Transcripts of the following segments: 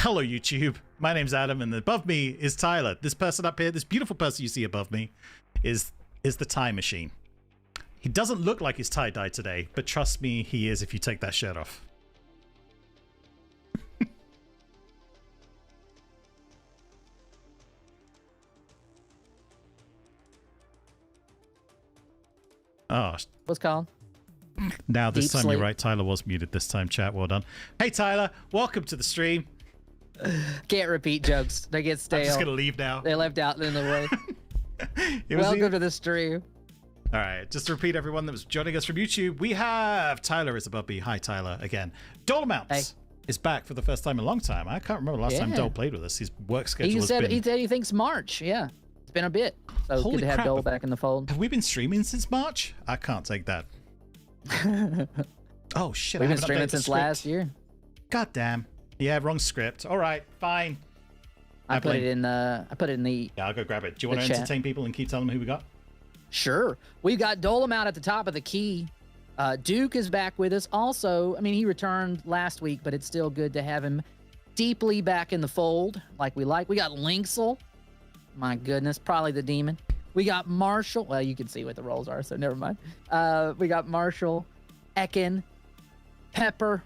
Hello, YouTube. My name's Adam, and above me is Tyler. This person up here, this beautiful person you see above me, is the time machine. He doesn't look like he's tie-dyed today, but trust me, he is if you take that shirt off. Oh, what's called? Now this Deep time sleep. you're right. Tyler was muted this time. Chat, well done. Hey Tyler, welcome to the stream. Can't repeat jokes. They get stale. I'm just gonna leave now. They left out in the way. It was Welcome to the stream. All right, just to repeat, everyone that was joining us from YouTube, we have Tyler is above me. Hi, Tyler, again. Dolomounts is back for the first time in a long time. I can't remember the last time Dole played with us. His work schedule He has said been... he said he thinks March. Yeah, it's been a bit. So Holy good to have crap. Dole back in the fold. Have we been streaming since March? I can't take that. Oh, shit. We've I been haven't streaming updated the since script. last year. God damn. Yeah, wrong script. All right, fine. I put it in the. Yeah, I'll go grab it. Do you want to chat. entertain people and keep telling them who we got? Sure. We've got Dolomount at the top of the key. Duke is back with us. Also, I mean, he returned last week, but it's still good to have him deeply back in the fold like we like. We got Lynxel. My goodness, probably the demon. We got Marshall. Well, you can see what the roles are, so never mind. We got Marshall, Ekin, Pepper,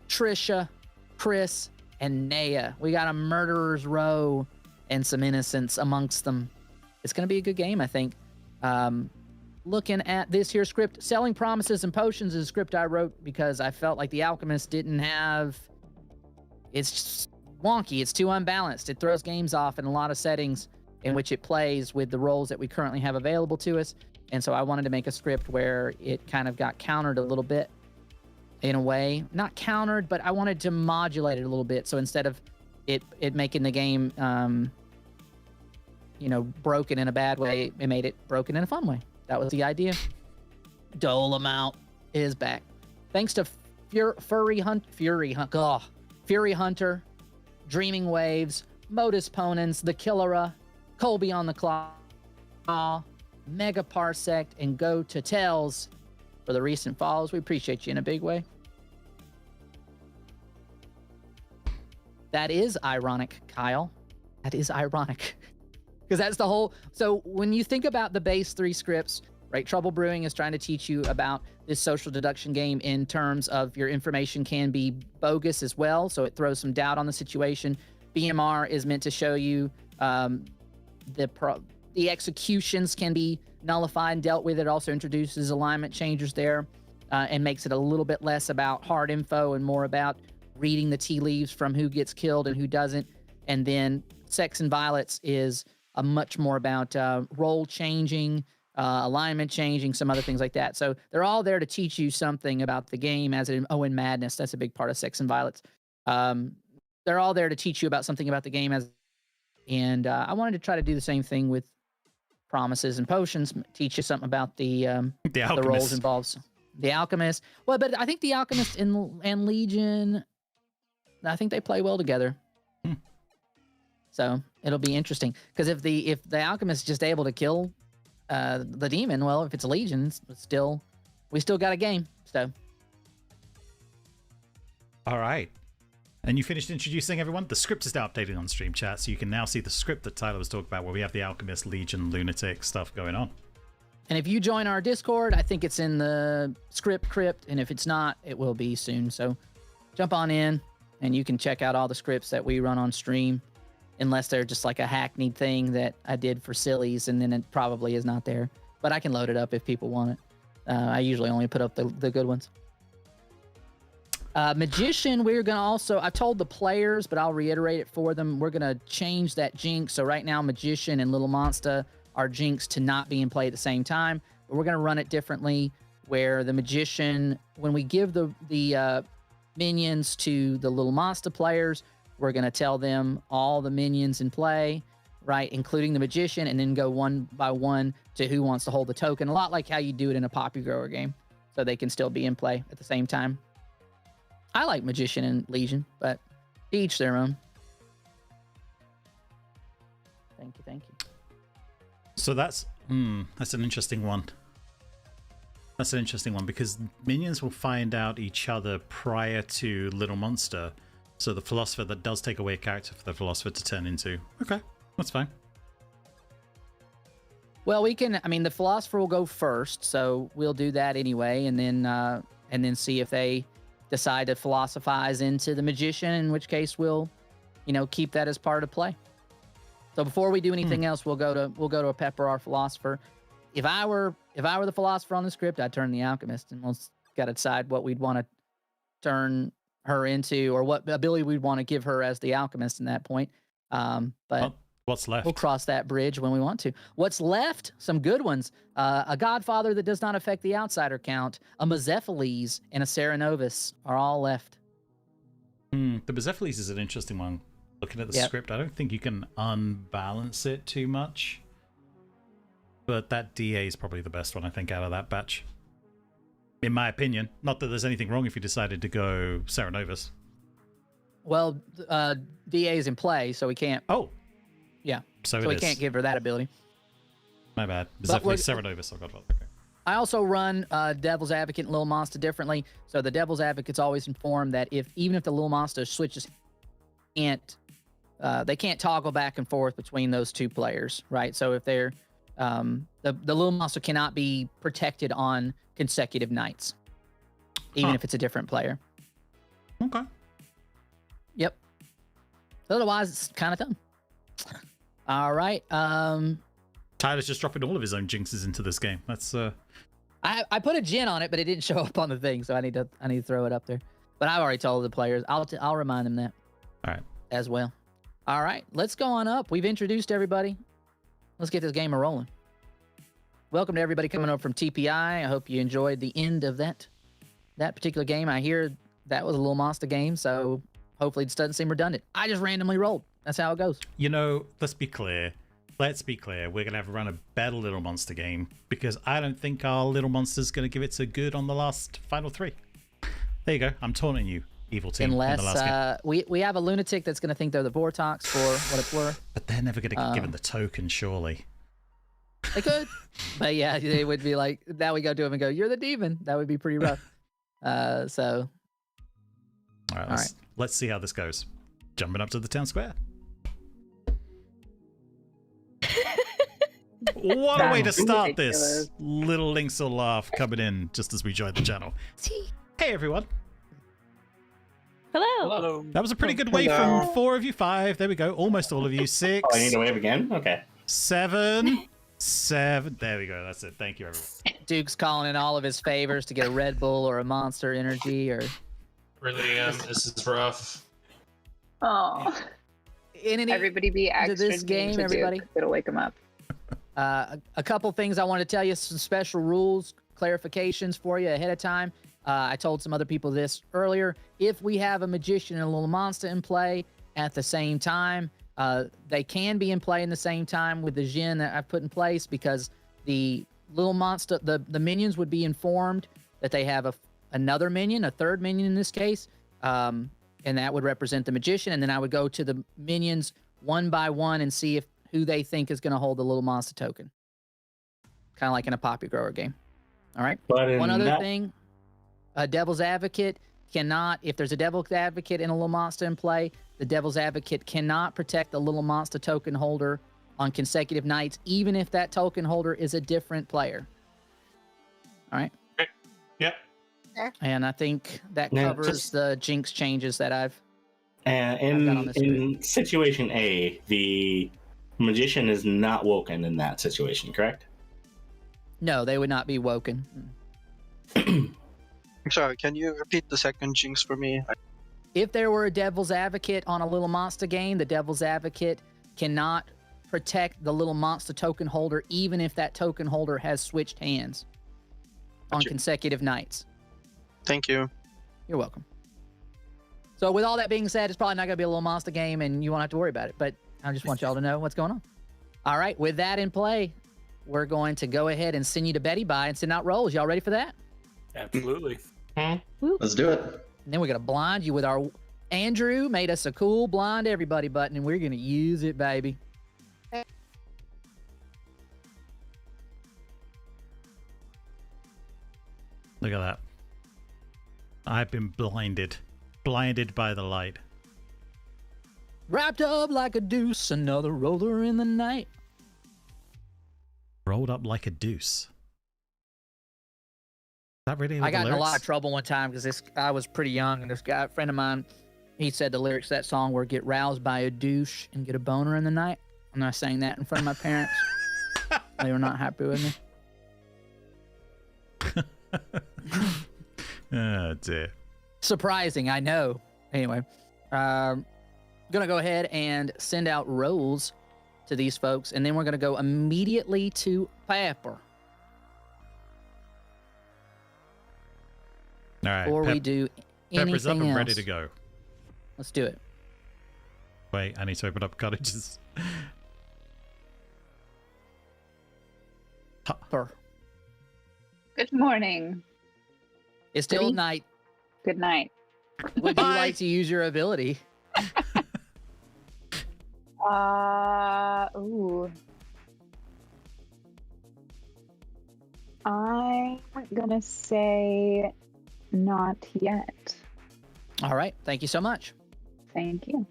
Trisha, Chris, and Naya. We got a murderer's row and some innocents amongst them. It's going to be a good game, I think. Looking at this here script, Selling Promises and Potions is a script I wrote because I felt like The Alchemist didn't have... It's just wonky. It's too unbalanced. It throws games off in a lot of settings in which it plays with the roles that we currently have available to us. And so I wanted to make a script where it kind of got countered a little bit in a way. Not countered, but I wanted to modulate it a little bit. So instead of it making the game, you know, broken in a bad way, it made it broken in a fun way. That was the idea. Dolomount is back. Thanks to Fury Hunter, Dreaming Waves, Modus Ponens, The Killera, Colby on the Claw, Mega Parsec, and Go to Tells for the recent follows. We appreciate you in a big way. That is ironic, Kyle. That is ironic. Because that's the whole... So when you think about the base 3 scripts, right, Trouble Brewing is trying to teach you about this social deduction game in terms of your information can be bogus as well, so it throws some doubt on the situation. BMR is meant to show you the executions can be nullified and dealt with. It also introduces alignment changers there and makes it a little bit less about hard info and more about reading the tea leaves from who gets killed and who doesn't. And then Sex and Violets is a much more about role changing, alignment changing, some other things like that. So they're all there to teach you something about the game as in and Madness. That's a big part of Sex and Violets. They're all there to teach you about something about the game and I wanted to try to do the same thing with Promises and Potions, teach you something about the roles involved. The Alchemist. Well, but I think the Alchemist and Legion, I think they play well together. So it'll be interesting because if the Alchemist is just able to kill the demon, well, if it's a Legion, we still got a game. So. All right. And you finished introducing everyone? The script is now updated on stream chat, so you can now see the script that Tyler was talking about where we have the Alchemist, Legion, Lunatic stuff going on. And if you join our Discord, I think it's in the script crypt, and if it's not, it will be soon. So jump on in, and you can check out all the scripts that we run on stream, unless they're just like a hackneyed thing that I did for sillies, and then it probably is not there. But I can load it up if people want it. I usually only put up the good ones. Magician, we're going to also, I told the players, but I'll reiterate it for them. We're going to change that jinx. So right now, Magician and Little Monster are jinx to not be in play at the same time. But we're going to run it differently, where the Magician, when we give the minions to the Little Monster players, we're going to tell them all the minions in play, right, including the Magician, and then go one by one to who wants to hold the token. A lot like how you do it in a Poppy Grower game, so they can still be in play at the same time. I like Magician and Legion, but each their own. Thank you. So that's an interesting one. That's an interesting one because minions will find out each other prior to Little Monster, So the philosopher, that does take away a character for the philosopher to turn into. Okay, that's fine. Well, we can. I mean, the philosopher will go first, so we'll do that anyway, and then see if they decide to philosophize into the magician. In which case, we'll, keep that as part of play. So before we do anything else, we'll go to a pepper our philosopher. If I were the philosopher on the script, I'd turn the alchemist, and we'll got to decide what we'd want to turn her into, or what ability we'd want to give her as the alchemist in that point. But what's left? we'll cross that bridge when we want to. What's left? Some good ones. A Godfather that does not affect the outsider count, a Mezephiles, and a Serenovus are all left. The Mezephiles is an interesting one. Looking at the script, I don't think you can unbalance it too much. But that DA is probably the best one, I think, out of that batch. In my opinion. Not that there's anything wrong if you decided to go Serenovus. Well, DA is in play, so we can't. Oh. Yeah. So we can't give her that ability. My bad. Mezephiles, Serenovus, oh god. Okay. I also run Devil's Advocate and Little Monster differently. So the Devil's Advocate's always informed that even if the Little Monster switches, they can't toggle back and forth between those two players, right? So if they're the Little Monster cannot be protected on consecutive nights, even if it's a different player. Okay. Yep. Otherwise, it's kind of dumb. All right. Tyler's just dropping all of his own jinxes into this game. That's I put a gin on it, but it didn't show up on the thing, so I need to throw it up there. But I've already told the players. I'll remind them that. All right. As well. All right, let's go on up. We've introduced everybody. Let's get this game rolling. Welcome to everybody coming over from TPI. I hope you enjoyed the end of that particular game. I hear that was a Little Monster game, so hopefully it doesn't seem redundant. I just randomly rolled. That's how it goes. Let's be clear. We're going to have to run a better Little Monster game because I don't think our Little Monster's going to give it to good on the last final 3. There you go. I'm taunting you, evil team. Unless we have a lunatic that's going to think they're the Vortox for what it's worth. But they're never going to get given the token, surely. They could. But yeah, they would be like, now we go to him and go, you're the demon. That would be pretty rough. So. All right, let's see how this goes. Jumping up to the town square. What a way to start this. Little Links will laugh coming in just as we join the channel. Hey, everyone. Hello. That was a pretty good wave from 4 of you. 5. There we go. Almost all of you. 6. Oh, I need to wave again? Okay. 7. There we go. That's it. Thank you, everyone. Duke's calling in all of his favors to get a Red Bull or a Monster Energy or. Really am. This is rough. Oh. Everybody be extra. This game, everybody. It'll wake them up. A couple things I want to tell you, some special rules, clarifications for you ahead of time. I told some other people this earlier. If we have a Magician and a Little Monster in play at the same time, they can be in play in the same time with the Jin that I've put in place because the Little Monster, the minions would be informed that they have another minion, a third minion in this case, and that would represent the Magician. And then I would go to the minions one by one and see who they think is going to hold the Little Monster token. Kind of like in a Poppy Grower game. All right. One other thing, a Devil's Advocate cannot, if there's a Devil's Advocate and a Little Monster in play, the Devil's Advocate cannot protect the Little Monster token holder on consecutive nights, even if that token holder is a different player. All right. Okay. Yep. And I think that covers the Jinx changes that I've in situation A, the Magician is not woken in that situation, correct? No, they would not be woken. I'm sorry, can you repeat the second Jinx for me? If there were a Devil's Advocate on a Little Monster game, the Devil's Advocate cannot protect the Little Monster token holder, even if that token holder has switched hands on consecutive nights. Thank you. You're welcome. So with all that being said, it's probably not going to be a Little Monster game, and you won't have to worry about it, but I just want y'all to know what's going on. All right, with that in play, we're going to go ahead and send you to Betty Bye and send out rolls. Y'all ready for that? Absolutely. Let's do it. And then we're going to blind you with our... Andrew made us a cool blind everybody button, and we're going to use it, baby. Look at that. I've been blinded by the light. Wrapped up like a deuce, another roller in the night. Rolled up like a deuce. Is that really? I got in a lot lyrics? of trouble one time because I was pretty young, and this guy, a friend of mine, he said the lyrics to that song were "Get roused by a douche and get a boner in the night." And I sang that in front of my parents. They were not happy with me. Oh dear. Surprising, I know. Anyway, gonna go ahead and send out rolls to these folks, and then we're gonna go immediately to Pepper. All right. Before we do Pepper's up anything and else. ready to go. Let's do it. Wait, I need to open up cottages. Pepper. Good morning. It's still Goody. night. Good night. Would you Bye. like to use your ability? Ooh. I'm gonna say not yet. All right. Thank you so much. Thank you.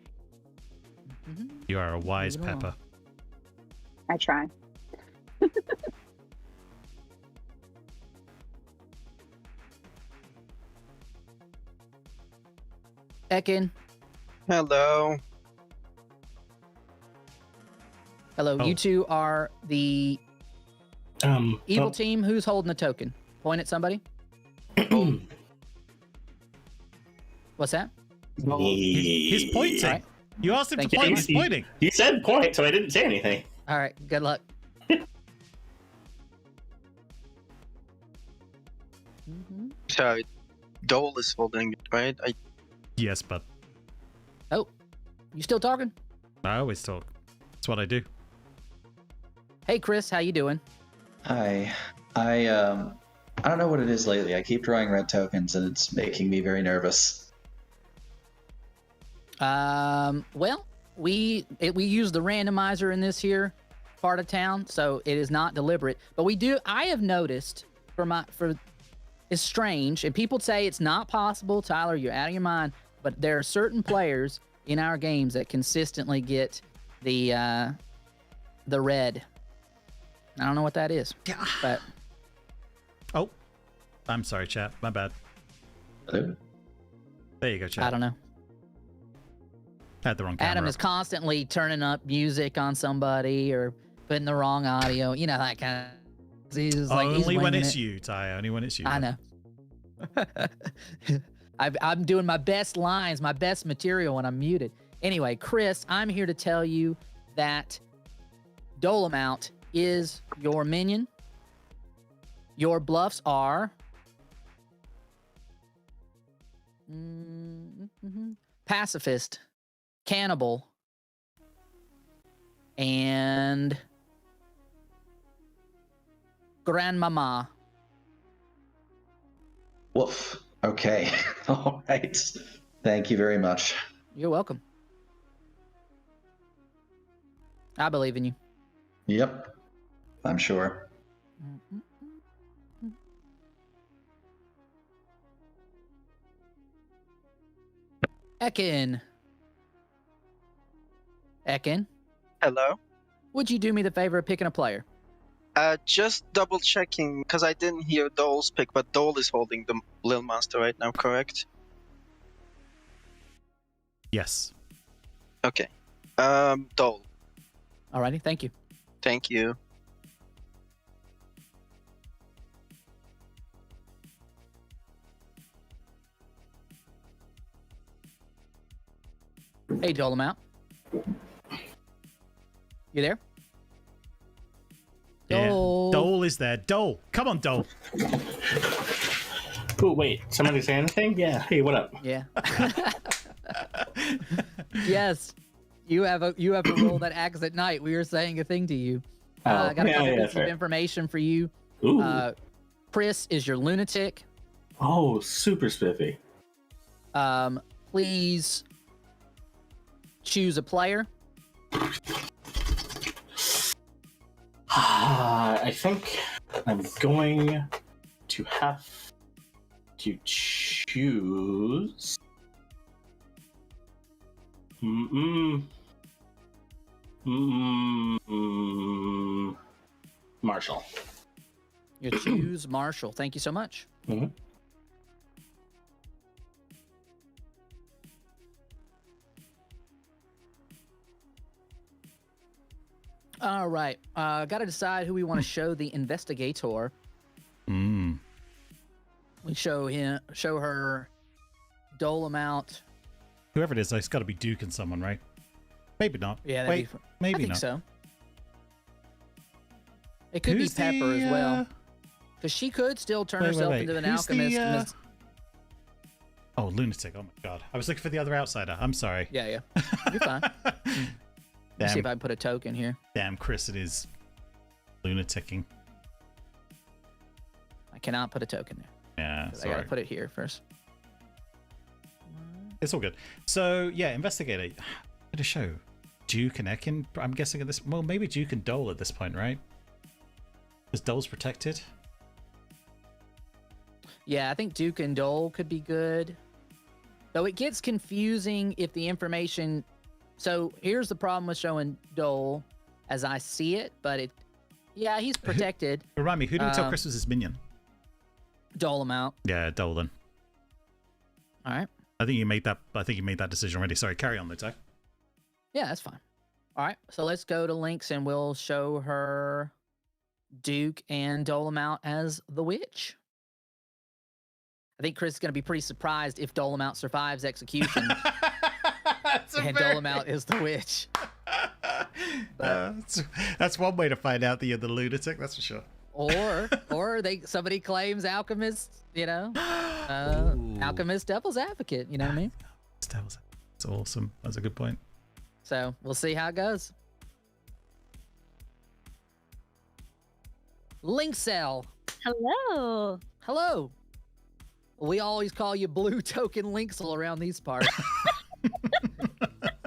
You are a wise Move it along. Pepper. I try. Ekin. Hello. Hello. Oh. You two are the evil oh, team. Who's holding the token? Point at somebody. What's that? He's pointing. All right. You asked him Thank to you. point. He's pointing. You said point, so I didn't say anything. All right. Good luck. Sorry. Dole is holding it, right? Yes, but Oh, you still talking? I always talk. That's what I do. Hey, Chris. How you doing? Hi. I don't know what it is lately. I keep drawing red tokens and it's making me very nervous. Well, we use the randomizer in this here part of town, so it is not deliberate. But we do. I have noticed it's strange, and people say it's not possible. Tyler, you're out of your mind. But there are certain players in our games that consistently get the red. I don't know what that is, but Oh, I'm sorry, chat. My bad. Hello? There you go, chat. I don't know. I had the wrong camera. Adam up. is constantly turning up music on somebody or putting the wrong audio. You know, that kind of. He's just like, he's Only when winging it's it. you, Ty. Only when it's you. I know. I'm doing my best lines, my best material when I'm muted. Anyway, Chris, I'm here to tell you that Dolomount is your minion. Your bluffs are pacifist, cannibal, and grandmama. Woof. Okay. All right. Thank you very much. You're welcome. I believe in you. Yep. I'm sure. Ekin. Ekin, Hello. would you do me the favor of picking a player? Just double checking because I didn't hear Dole's pick, but Dole is holding the little monster right now, correct? Yes. Okay. Dole. Alrighty, thank you. Thank you. Hey, Dolomount. You there? Yeah. Dole. Dole is there. Dole. Come on, Dole. Oh, wait. Somebody say anything? Yeah. Hey, what up? Yeah. Yes. You have a role that acts at night. We were saying a thing to you. I got a couple bits of information for you. Ooh. Chris is your lunatic. Oh, super spiffy. Please choose a player. I think I'm going to have to choose Marshall. You choose Marshall. Thank you so much. Mhm. All right. Got to decide who we want to show the investigator. Mm. We show her Dolomount. Whoever it is, it's got to be Duke and someone, right? Maybe not. Yeah, that'd Wait, be, maybe I think not. so. It could Who's be Pepper the, as well, because she could still turn wait, herself wait. into an Who's the, alchemist. Oh, lunatic! Oh my god, I was looking for the other outsider. I'm sorry. Yeah, you're fine. Let me see if I can put a token here. Damn, Chris, it is lunaticking. I cannot put a token there. Yeah, I sorry. gotta put it here first. It's all good. So yeah, investigator. What a show. Duke and Ekin. I'm guessing at this. Well, maybe Duke and Dole at this point, right? Because Dole's protected. Yeah, I think Duke and Dole could be good. Though it gets confusing if the information. So here's the problem with showing Dole, as I see it. But it, yeah, he's protected. Remind me, who do we tell Chris was his minion? Dolomount. Yeah, Dole then. All right. I think you made that decision already. Sorry, carry on though, Ty. Yeah, that's fine. All right, so let's go to links and we'll show her Duke and Dolomount as the witch. I think Chris is going to be pretty surprised if Dolomount survives execution and Dolomount is the witch. That's one way to find out that you're the lunatic. That's for sure. Or somebody claims alchemist, alchemist devil's advocate. You know what I mean? That's awesome. That's a good point. So we'll see how it goes. Link cell. Hello. Hello. We always call you Blue Token Linksel around these parts.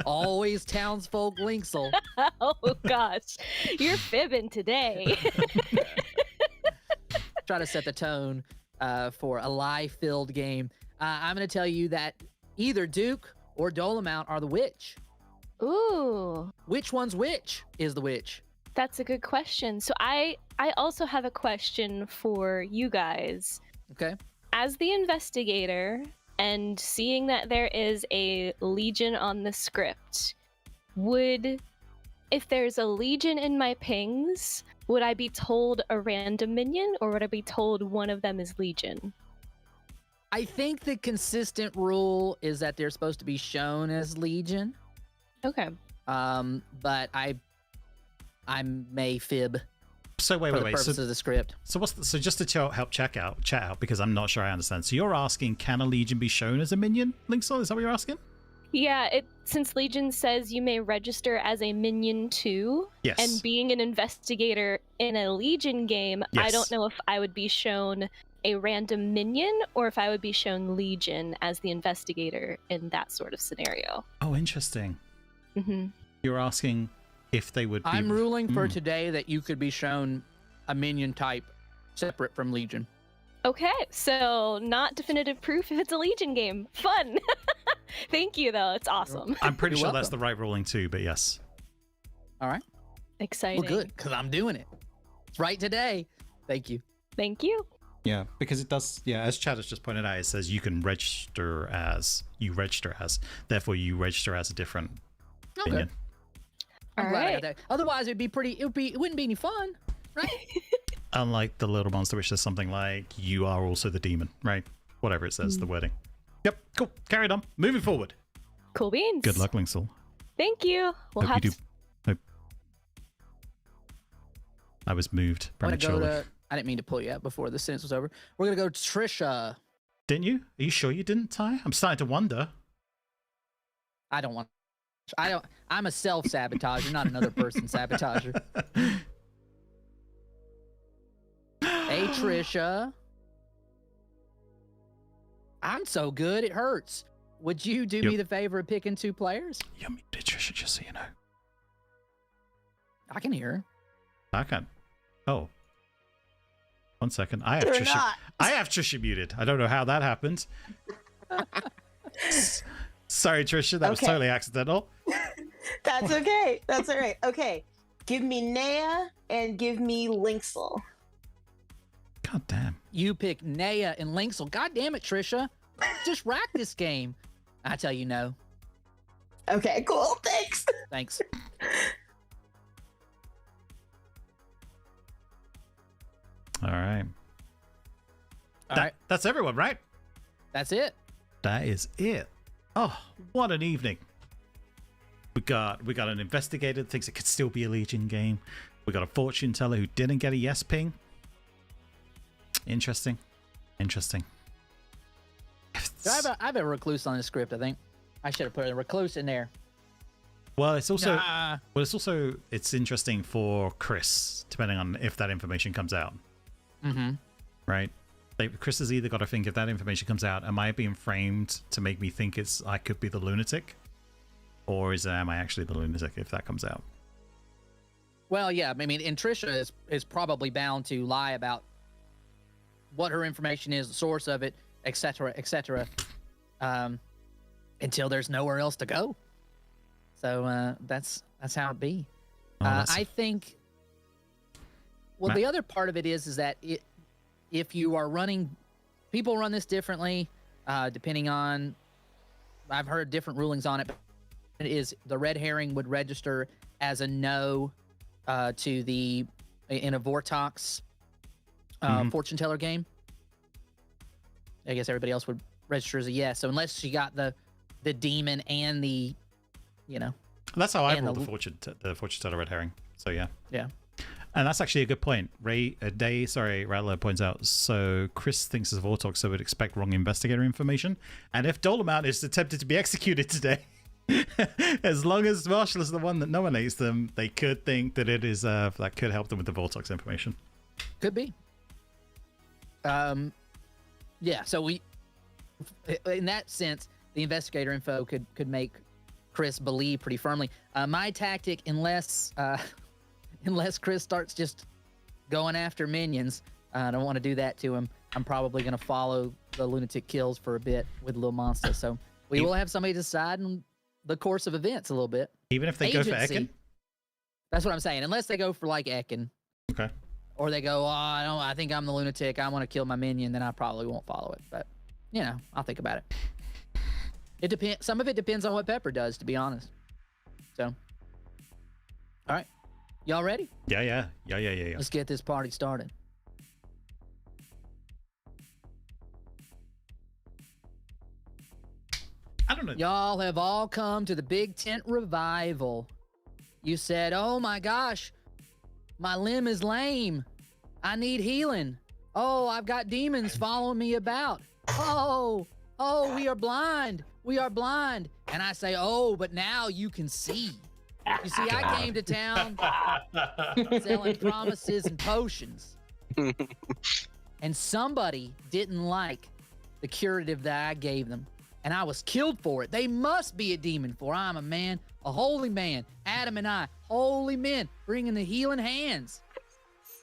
Always townsfolk Linksel. Oh gosh, you're fibbing today. Try to set the tone for a lie-filled game. I'm going to tell you that either Duke or Dolomount are the witch. Ooh, Which one's which is the witch? that's a good question. So I also have a question for you guys. Okay. As the investigator and seeing that there is a legion on the script, if there's a legion in my pings, would I be told a random minion or would I be told one of them is legion? I think the consistent rule is that they're supposed to be shown as legion. Okay. But I may fib So wait. for the purpose of the script. So just to help chat out because I'm not sure I understand. So you're asking, can a legion be shown as a minion, Linksel? Is that what you're asking? Yeah, since Legion says you may register as a minion too, Yes. and being an investigator in a Legion game, I Yes. don't know if I would be shown a random minion or if I would be shown Legion as the investigator in that sort of scenario. Oh, interesting. Mm-hmm. You're asking if they would be... I'm ruling for today that you could be shown a minion type separate from Legion. Okay, so not definitive proof if it's a Legion game. Fun! Thank you, though. It's awesome. I'm pretty You're sure that's welcome. the right ruling too, but yes. All right. Exciting. Well, good, because I'm doing it. It's right today. Thank you. Thank you. Yeah, because it does, as Chad has just pointed out, it says you can register as, therefore you register as a different Okay. minion. I'm All glad I got right. that. Otherwise, it wouldn't be any fun, right? Unlike the little monster, which says something like, you are also the demon, right? Whatever it says, the wording. Yep, cool. Carried on. Moving forward. Cool beans. Good luck, Linksel. Thank you. We'll Hope have you do. Hope. I was moved I'm gonna go prematurely. to. I didn't mean to pull you out before the sentence was over. We're gonna go to Trisha. Didn't you? Are you sure you didn't, Ty? I'm starting to wonder. I'm a self-sabotager, not another person sabotager. Hey, Trisha. I'm so good, it hurts. Would you do me the favor of picking two players? You're muted, Trisha, just so you know. I can hear her. I can't. Oh. 1 second. I have They're Trisha. not. I have Trisha muted. I don't know how that happened. Sorry, Trisha, that was Okay. totally accidental. That's okay. That's all right. Okay. Give me Nea and give me Lynxel. God damn. You pick Nea and Lynxel. God damn it, Trisha. Just rack this game. I tell you no. Okay, cool. Thanks. Thanks. All right. All right. That's everyone, right? That's it. That is it. Oh, what an evening. We got an investigator that thinks it could still be a Legion game. We got a fortune teller who didn't get a yes ping. Interesting. I have a recluse on the script, I think. I should have put a recluse in there. Well, it's also Nah. it's interesting for Chris, depending on if that information comes out. Mm-hmm. Right? Like, Chris has either got to think, if that information comes out, am I being framed to make me think I could be the lunatic? Or am I actually the lunatic if that comes out? Well, yeah, I mean, and Trisha is probably bound to lie about what her information is, the source of it, etc., until there's nowhere else to go. So that's how it be. I think. Well, Matt? the other part of it is that if you are running, people run this differently, depending on. I've heard different rulings on it. But it is the red herring would register as a no to the in a Vortox fortune teller game. I guess everybody else would register as a yes. So unless she got the demon and the, That's how I and ruled the- the fortune teller red herring. So yeah. Yeah. And that's actually a good point. Rattler points out, so Chris thinks it's Vortox, so would expect wrong investigator information. And if Dolomount is attempted to be executed today, as long as Marshall is the one that nominates them, they could think that it is that could help them with the Vortox information. Could be. Yeah, so in that sense, the investigator info could make Chris believe pretty firmly. My tactic, unless Chris starts just going after minions, I don't want to do that to him. I'm probably going to follow the lunatic kills for a bit with Lil Monster. So we will have somebody decide in the course of events a little bit. Even if they go for Agency. Ekin? That's what I'm saying. Unless they go for like Ekin. Okay. Or they go, I think I'm the lunatic. I want to kill my minion. Then I probably won't follow it. But, I'll think about it. It depends. Some of it depends on what Pepper does, to be honest. So, all right. Y'all ready? Yeah. Let's get this party started. I don't know. Y'all have all come to the Big Tent Revival. You said, oh my gosh, my limb is lame. I need healing. Oh, I've got demons following me about. Oh, we are blind. We are blind. And I say, oh, but now you can see. You see, I came to town selling promises and potions. And somebody didn't like the curative that I gave them. And I was killed for it. They must be a demon, for I'm a man, a holy man. Adam and I, holy men, bringing the healing hands.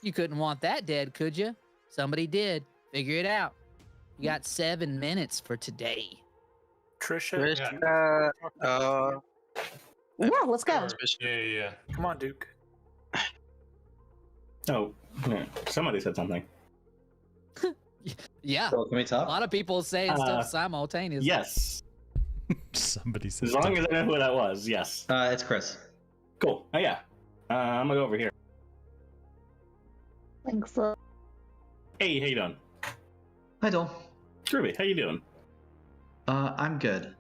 You couldn't want that dead, could you? Somebody did. Figure it out. You got 7 minutes for today. Trisha. Yeah, let's go. Yeah. Come on, Duke. Oh, yeah. Somebody said something. Yeah. So can we A talk? lot of people saying stuff simultaneously. Yes. Somebody says As long as I know who that was, yes. It's Chris. Cool. Oh, yeah. I'm gonna go over here. Thanks. Hey, how you doing? Hi, Dole. Groovy, how you doing? I'm good.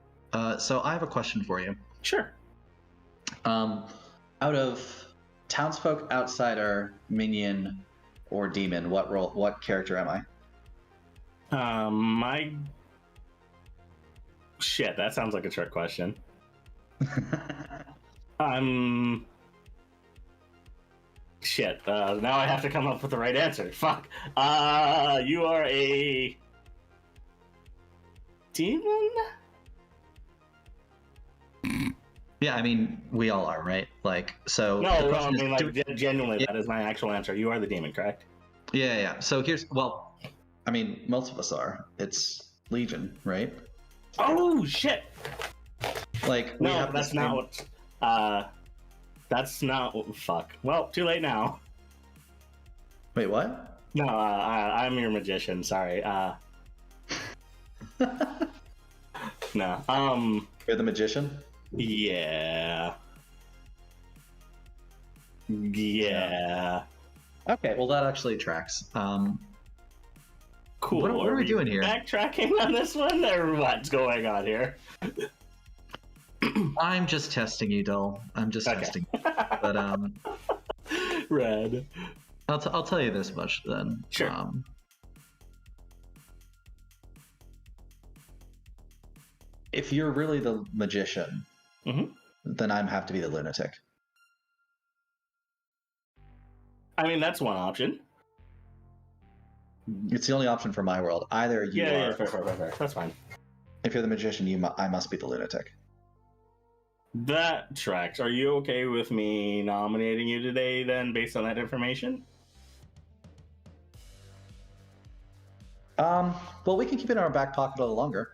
So I have a question for you. Sure. Out of townsfolk, outsider, minion, or demon, what character am I? Shit, that sounds like a trick question. Shit, now I have to come up with the right answer. Fuck. You are a... demon? Yeah, I mean, we all are, right? Like, so... No, the I question is, mean, like, genuinely, that is my actual answer. You are the demon, correct? Yeah. So I mean, most of us are. It's Legion, right? Oh, shit! Like, No, that's not what. That's not what. Fuck. Well, too late now. Wait, what? No, I'm your magician. Sorry. No. You're the magician? Yeah. Yeah. Okay, well, that actually tracks. Cool. What are we doing here? Backtracking on this one, or what's going on here? I'm just testing you, Dole. I'm just testing you. But, Red. I'll tell you this much then. Sure. If you're really the magician, then I have to be the lunatic. I mean, that's one option. It's the only option for my world. Either you are. Yeah, fair. That's fine. If you're the magician, I must be the lunatic. That tracks. Are you okay with me nominating you today, then, based on that information? Well, we can keep it in our back pocket a little longer.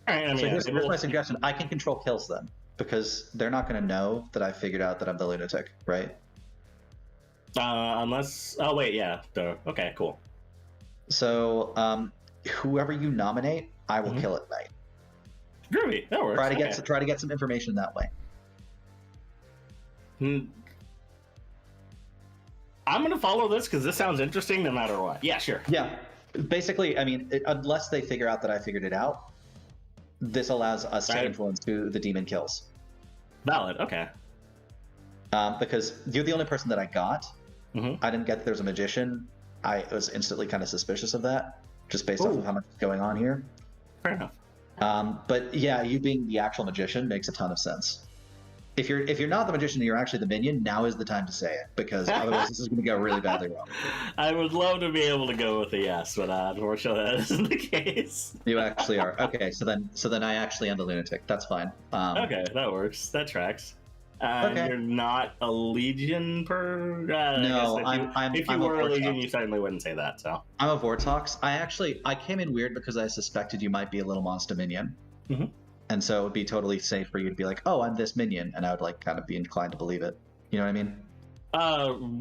All right, I mean, so here's my suggestion. I can control kills then, because they're not going to know that I figured out that I'm the lunatic, right? Unless... Oh, wait, yeah. Okay, cool. So, whoever you nominate, I will kill at night. Groovy, that works. Try to get some information that way. I'm going to follow this, because this sounds interesting no matter what. Yeah, sure. Yeah. Basically, I mean, unless they figure out that I figured it out, this allows us to influence who the demon kills. Valid, okay. Because you're the only person that I got. I didn't get that there's a magician. I was instantly kind of suspicious of that, just based off of how much is going on here. Fair enough. But yeah, you being the actual magician makes a ton of sense. If you're not the magician and you're actually the minion, now is the time to say it, because otherwise this is going to go really badly wrong. I would love to be able to go with a yes, but unfortunately that isn't the case. You actually are. Okay, so then I actually am the lunatic. That's fine. Okay, that works. That tracks. Okay. You're not a legion per. No, if you were a legion, you certainly wouldn't say that. So I'm a Vortox. I came in weird because I suspected you might be a little monster minion. And so it would be totally safe for you to be like, oh, I'm this minion, and I would like kind of be inclined to believe it. You know what I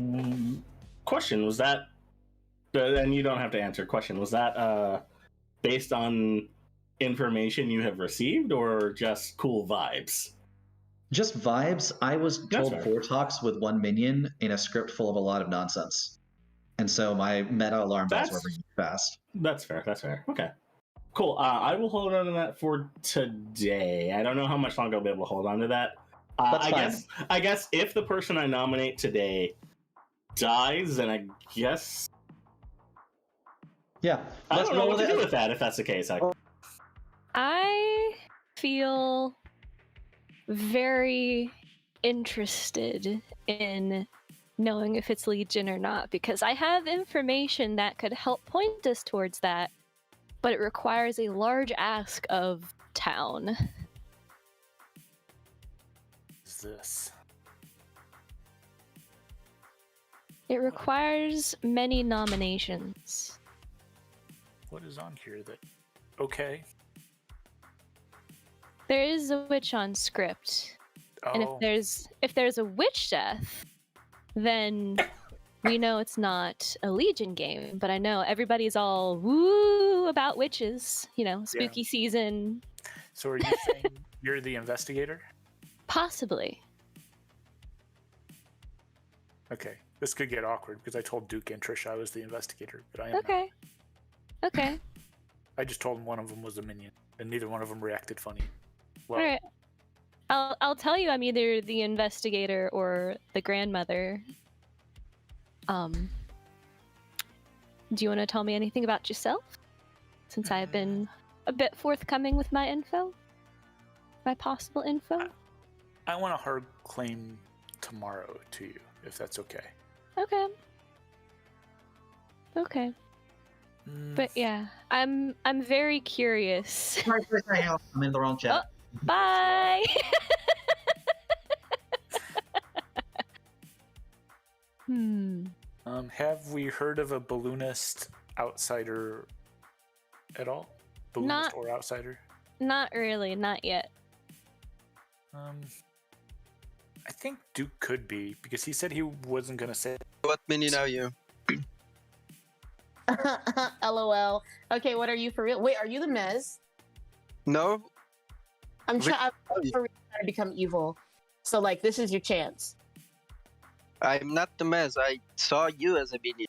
mean? Question, was that, and you don't have to answer, question, was that based on information you have received, or just cool vibes? Just vibes. I was told fair. Vortox with one minion in a script full of a lot of nonsense. And so my meta alarm bells were ringing fast. That's fair. Okay. Cool. I will hold on to that for today. I don't know how much longer I'll be able to hold on to that. That's fine. I guess if the person I nominate today dies, then I guess... Yeah. I don't know what to do with that if that's the case. I feel very interested in knowing if it's Legion or not, because I have information that could help point us towards that, but it requires a large ask of town. What is this? It requires many nominations. What is on here that... Okay. There is a witch on script. And if there's a witch death, then we know it's not a Legion game, but I know everybody's all woo about witches, spooky season. So are you saying you're the investigator? Possibly. Okay. This could get awkward because I told Duke and Trish I was the investigator, but I am Okay. not. Okay. I just told them one of them was a minion, and neither one of them reacted funny. Well, All right. I'll tell you I'm either the investigator or the grandmother. Do you want to tell me anything about yourself? Since I've been a bit forthcoming with my info? My possible info? I want a hard claim tomorrow to you, if that's okay. Okay. Okay. But yeah, I'm very curious. I'm in the wrong chat. Bye! Have we heard of a balloonist outsider at all? Balloonist or outsider? Not really, not yet. I think Duke could be, because he said he wasn't going to say. What minion are you? LOL. Okay, what are you for real? Wait, are you the Mez? No. I'm Which- trying to become evil. So, like, this is your chance. I'm not the mess. I saw you as a minion.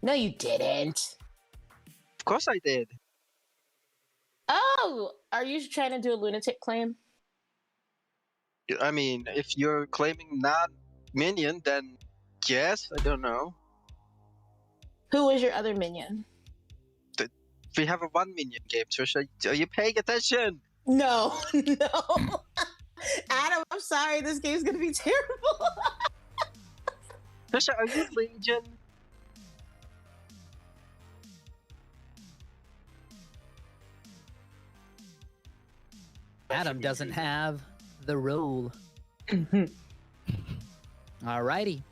No, you didn't. Of course I did. Oh, are you trying to do a lunatic claim? I mean, if you're claiming not minion, then yes. I don't know. Who was your other minion? We have a 1 minion game, Trisha. Are you paying attention? No, no. Adam, I'm sorry. This game's gonna be terrible. Trisha, are you Legion? Adam doesn't have the rule. Alrighty.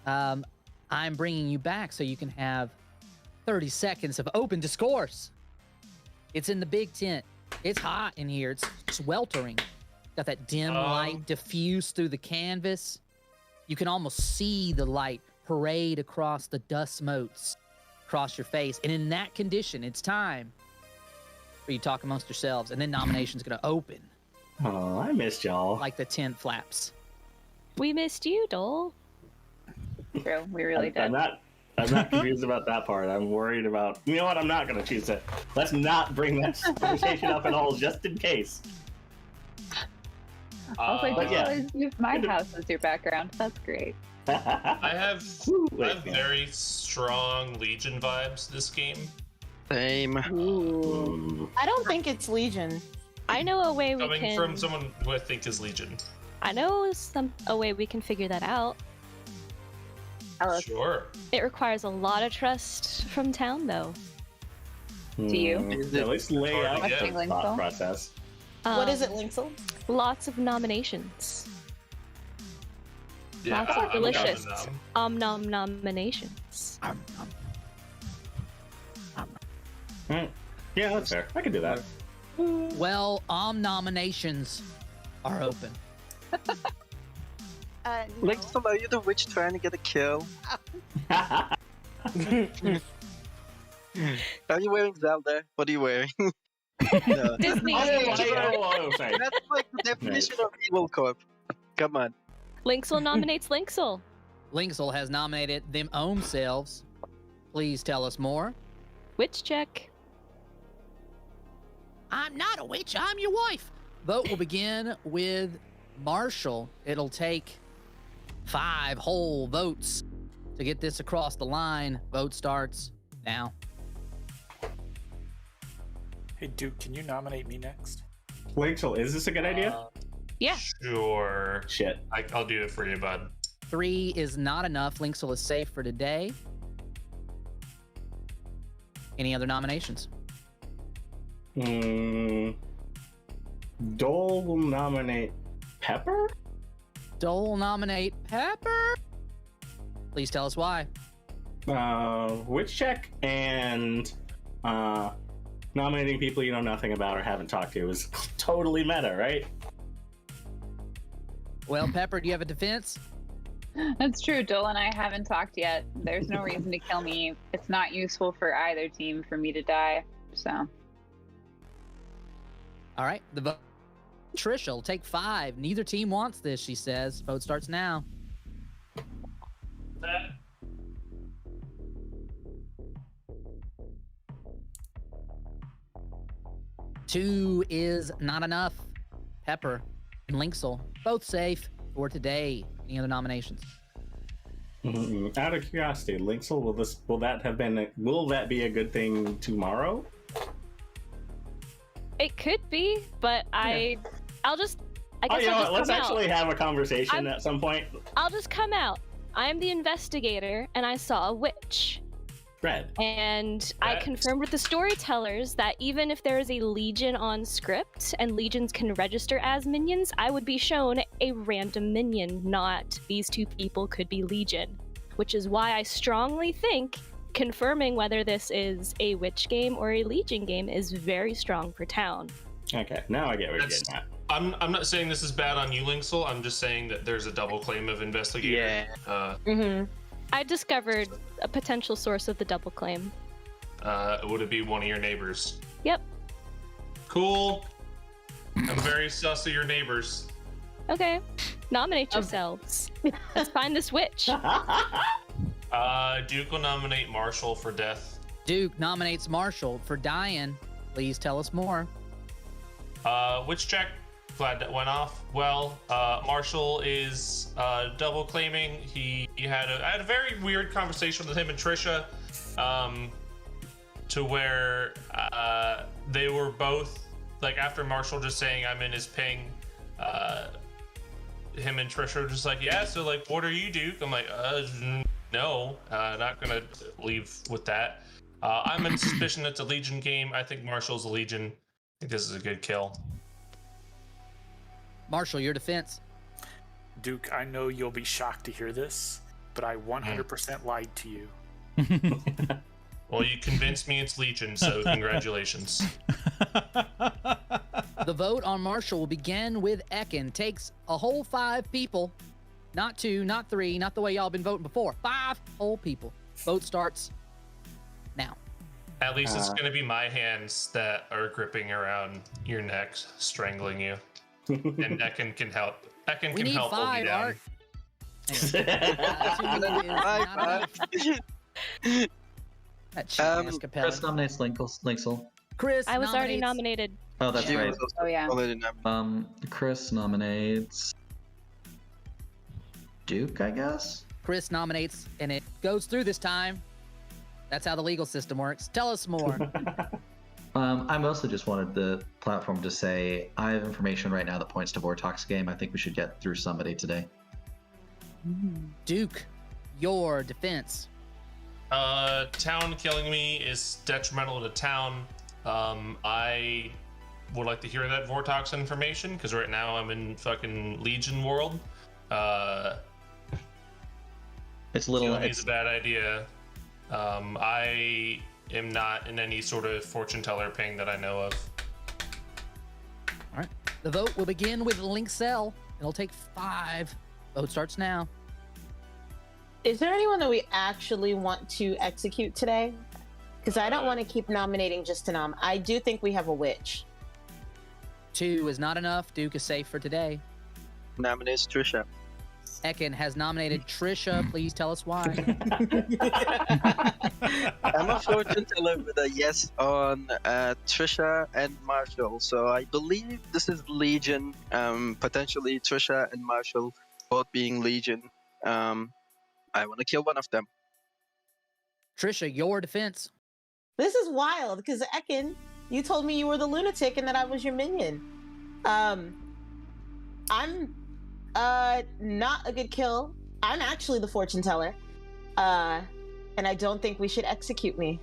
I'm bringing you back so you can have 30 seconds of open discourse. It's in the big tent. It's hot in here. It's sweltering. Got that dim light diffused through the canvas. You can almost see the light parade across the dust motes across your face. And in that condition, it's time for you to talk amongst yourselves. And then nomination's going to open. Oh, I missed y'all. Like the tent flaps. We missed you, Dole. True, we really did. I'm not confused about that part. I'm worried about. You know what? I'm not going to choose it. Let's not bring that conversation up at all, just in case. Also, you but yeah. always use my house as your background. That's great. I have very strong Legion vibes this game. Same. Ooh. I don't think it's Legion. I know a way we Coming can. from someone who I think is Legion. I know a way we can figure that out. Sure. It requires a lot of trust from town, though. Do you? At least lay out What's the Linkle? thought process. What is it, Linksel? Lots of nominations. Yeah, Lots of I'm delicious down to them. nominations. Yeah, that's fair. I can do that. Well, nominations are open. No. Linksel, are you the witch trying to get a kill? Are you wearing Zelda? What are you wearing? No. Disney. Sorry. That's like the definition of evil corp. Come on. Linksel nominates Linksel. Linksel has nominated them own selves. Please tell us more. Witch check. I'm not a witch, I'm your wife. Vote will begin with Marshall. It'll take 5 whole votes to get this across the line. Vote starts now. Hey, Duke, can you nominate me next? Rachel, is this a good idea? Yeah. Sure. Shit. I'll do it for you, bud. 3 is not enough. Linksel is safe for today. Any other nominations? Dole will nominate Pepper? Dole will nominate Pepper. Please tell us why. Witch check and nominating people you know nothing about or haven't talked to is totally meta, right? Well, Pepper, do you have a defense? That's true. Dole and I haven't talked yet. There's no reason to kill me. It's not useful for either team for me to die. So. All right. The vote. Trisha will take 5. Neither team wants this, she says. Vote starts now. Two is not enough. Pepper and Linksel, both safe for today. Any other nominations? Out of curiosity, Linksel, will that be a good thing tomorrow? It could be, but I guess I'll just Let's come actually out. have a conversation at some point. I'll just come out. I'm the investigator, and I saw a witch. Red. And I confirmed with the storytellers that even if there is a legion on script and legions can register as minions, I would be shown a random minion, not these 2 people could be legion. Which is why I strongly think confirming whether this is a witch game or a legion game is very strong for town. Okay, now I get what you're getting at. I'm not saying this is bad on you, Linksel. I'm just saying that there's a double claim of investigator. Yeah. I discovered a potential source of the double claim. Would it be one of your neighbors? Yep. Cool. I'm very sus of your neighbors. Okay. Nominate yourselves. Let's find this witch. Duke will nominate Marshall for death. Duke nominates Marshall for dying. Please tell us more. Witch check. Glad that went off well. Marshall is double claiming. I had a very weird conversation with him and Trisha, to where they were both like, after Marshall just saying I'm in his ping, him and Trisha were just like, yeah, so like, what are you, Duke? I'm like, no, not gonna leave with that. I'm in suspicion it's a Legion game. I think Marshall's a Legion. I think this is a good kill. Marshall, your defense. Duke, I know you'll be shocked to hear this, but I 100% lied to you. Well, you convinced me it's Legion, so congratulations. The vote on Marshall will begin with Ekin. Takes a whole 5 people. Not 2, not 3, not the way y'all been voting before. 5 whole people. Vote starts now. At least it's going to be my hands that are gripping around your neck, strangling you. And Ekin can help. Ekin We can need help hold 5, you down. Art. That cheap ass Capella. Chris nominates Linksel. Chris I was already nominates- nominated. Oh, that's right. Oh yeah. Chris nominates Duke, I guess. Chris nominates, and it goes through this time. That's how the legal system works. Tell us more. I mostly just wanted the platform to say, I have information right now that points to Vortox game. I think we should get through somebody today. Duke, your defense. Town killing me is detrimental to town. I would like to hear that Vortox information, because right now I'm in fucking Legion world. It's a little. Killing me is a bad idea. I am not in any sort of fortune teller ping that I know of. All right. The vote will begin with Linksel. It'll take 5. Vote starts now. Is there anyone that we actually want to execute today? Because I don't want to keep nominating just to nom. I do think we have a witch. 2 is not enough. Duke is safe for today. Nominates Trisha. Ekin has nominated Trisha. Please tell us why. I'm a fortune teller with a yes on Trisha and Marshall. So I believe this is Legion. Potentially Trisha and Marshall both being Legion. I want to kill one of them. Trisha, your defense. This is wild because Ekin, you told me you were the lunatic and that I was your minion. I'm not a good kill. I'm actually the fortune teller. And I don't think we should execute me.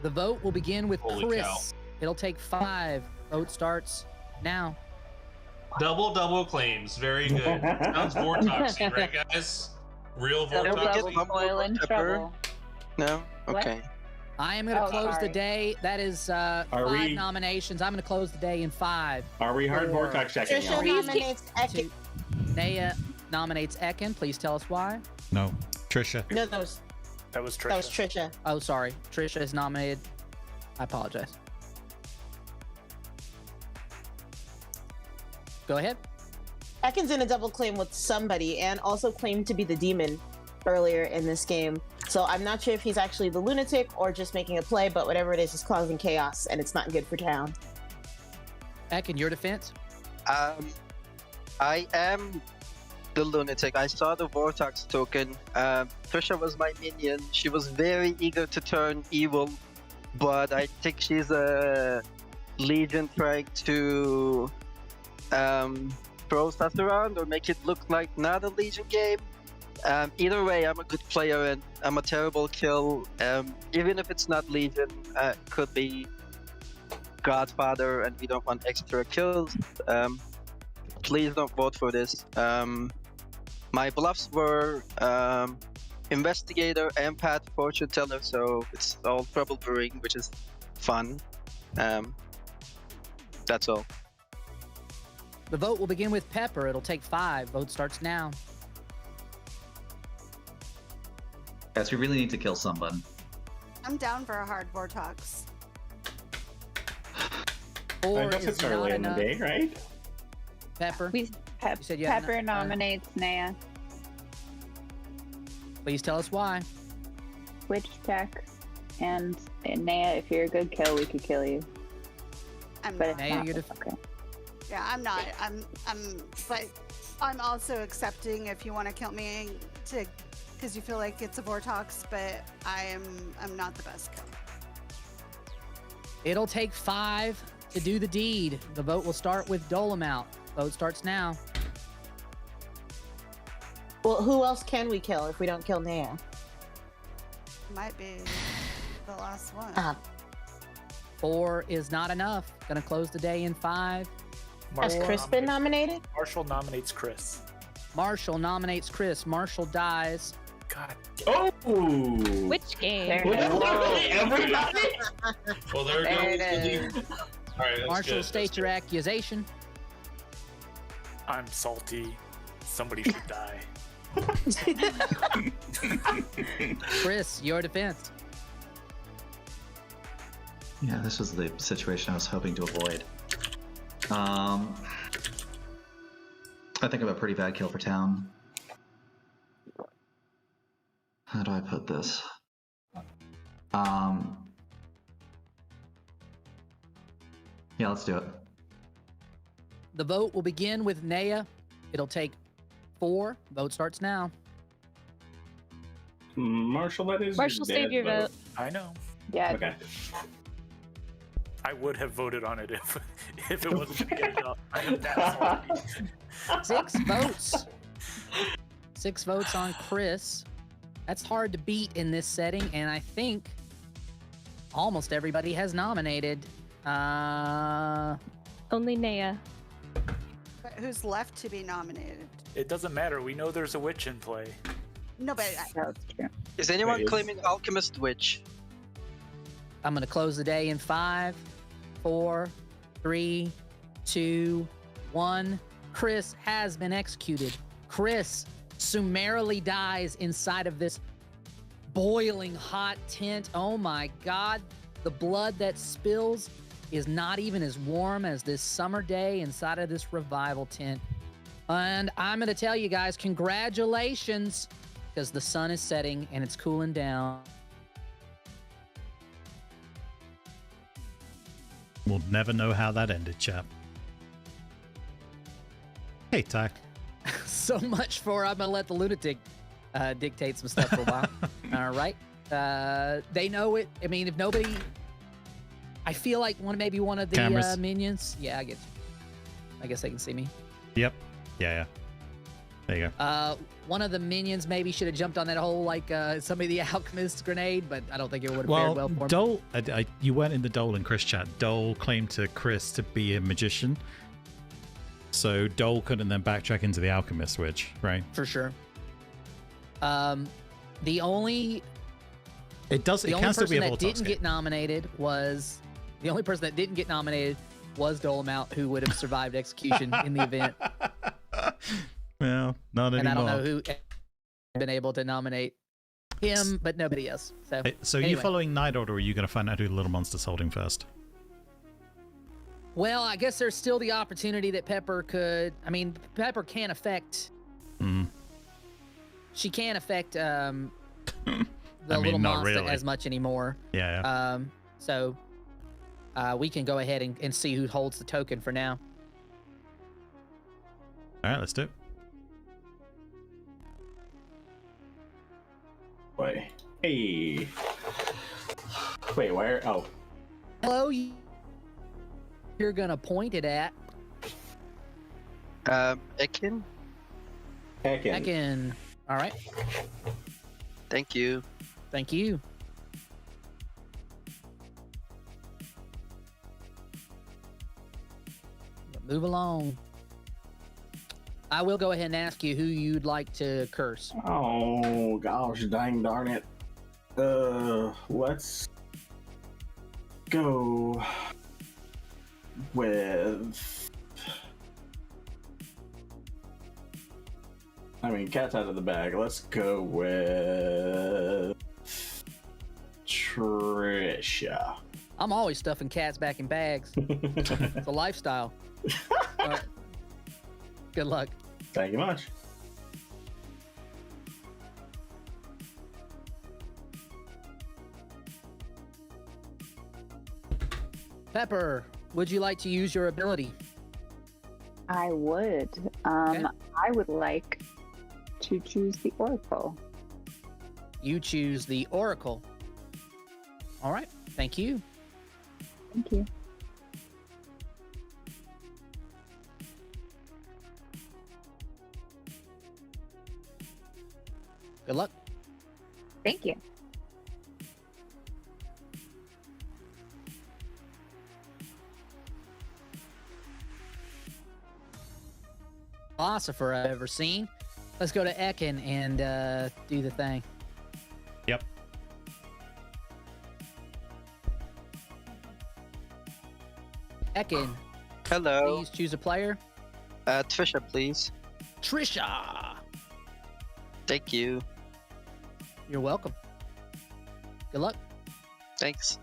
The vote will begin with Holy Chris. cow. It'll take 5. Vote starts now. Double claims. Very good. Sounds Vortoxy, right, guys? Real Double Vortoxy. spoil in trouble. No? What? Okay. I am going to close the sorry. day. That is 5 we- nominations. I'm going to close the day in 5. Are we hard Four. Vortox checking? Trisha y'all? nominates Ekin. 2. Naya nominates Ekin. Please tell us why. No, Trisha. No, that was Trisha. That was Trisha. Oh, sorry. Trisha is nominated. I apologize. Go ahead. Ekin's in a double claim with somebody and also claimed to be the demon earlier in this game. So I'm not sure if he's actually the lunatic or just making a play, but whatever it is, he's causing chaos and it's not good for town. Ekin, your defense. I am the lunatic. I saw the Vortox token. Trisha was my minion. She was very eager to turn evil, but I think she's a Legion trying to throw stuff around or make it look like not a Legion game. Either way, I'm a good player and I'm a terrible kill. Even if it's not Legion, could be Godfather and we don't want extra kills. Please don't vote for this. My bluffs were Investigator, Empath, Fortune Teller, so it's all trouble brewing, which is fun. That's all. The vote will begin with Pepper. It'll take 5. Vote starts now. Guys, we really need to kill someone. I'm down for a hard Vortox. 4 I guess is it's not early in the enough. day, right? Pepper, We, said you had Pepper enough- nominates Naya. please tell us why. Witch check. And Naya, if you're a good kill, we could kill you. I'm But not. if Naya, not, you're it's okay. Yeah, I'm not. But I'm also accepting if you want to kill me to, because you feel like it's a Vortox, but I'm not the best kill. It'll take 5 to do the deed. The vote will start with Dolomount. Vote starts now. Well, who else can we kill if we don't kill Naya? Might be the last one. 4 is not enough. Gonna close the day in 5. Has Chris been nominated? Marshall nominates Chris. Marshall nominates Chris. Marshall dies. God. Oh! Which game? There it is. Everybody? Well, there There goes it the is. All right, that's Marshall, good. state your accusation. I'm salty. Somebody should die. Chris, your defense. Yeah, this was the situation I was hoping to avoid. I think I'm a pretty bad kill for town. How do I put this? Yeah, let's do it. The vote will begin with Naya. It'll take 4. Vote starts now. Marshall, that is Marshall, your save dead your vote. I know. Yeah. Okay. I would have voted on it if it wasn't going to get enough. I am that salty. 6 votes. 6 votes on Chris. That's hard to beat in this setting, and I think almost everybody has nominated. Only Naya. But who's left to be nominated? It doesn't matter. We know there's a witch in play. No, but That's true. Is anyone Wait, is- claiming Alchemist Witch? I'm going to close the day in 5, 4, 3, 2, 1. Chris has been executed. Chris summarily dies inside of this boiling hot tent. Oh my God. The blood that spills is not even as warm as this summer day inside of this revival tent. And I'm going to tell you guys, congratulations, because the sun is setting and it's cooling down. We'll never know how that ended, chap. Hey, Ty. So much for I'm gonna let the lunatic dictate some stuff for a while. All right. They know it. I mean, if nobody, I feel like maybe one of the Cameras. minions. Yeah, I get you. I guess they can see me. Yep. Yeah. There you go. One of the minions maybe should have jumped on that whole somebody the alchemist grenade, but I don't think it would have fared well for him. Dole, you went in the Dole and Chris chat. Dole claimed to Chris to be a magician. So Dole couldn't then backtrack into the alchemist witch, right? For sure. The only It does. the It only can still be person a that Vortox didn't game. get nominated was Dolomount, who would have survived execution in the event. Well, not And anymore. I don't know who been able to nominate him, but nobody else. So, So are you anyway. following Night Order, or are you going to find out who the little monster's holding first? Well, I guess there's still the opportunity that Pepper could. I mean, Pepper can't affect. Hmm. She can't affect the I little mean, not monster really. as much anymore. Yeah. So we can go ahead and see who holds the token for now. All right, let's do it. Wait. Hey. Wait, where? Oh. Hello, you're gonna point it at. Ekin? Ekin. All right. Thank you. Thank you. Move along. I will go ahead and ask you who you'd like to curse. Oh gosh, dang darn it. Let's go with. I mean, cat's out of the bag. Let's go with Trisha. I'm always stuffing cats back in bags. It's a lifestyle. All right. Good luck. Thank you much. Pepper, would you like to use your ability? I would. Okay. I would like to choose the Oracle. You choose the Oracle. All right. Thank you. Thank you. Good luck. Thank you. Philosopher I've ever seen. Let's go to Ekin and do the thing. Yep. Ekin, Hello. please choose a player. Trisha, please. Trisha. Thank you. You're welcome. Good luck. Thanks.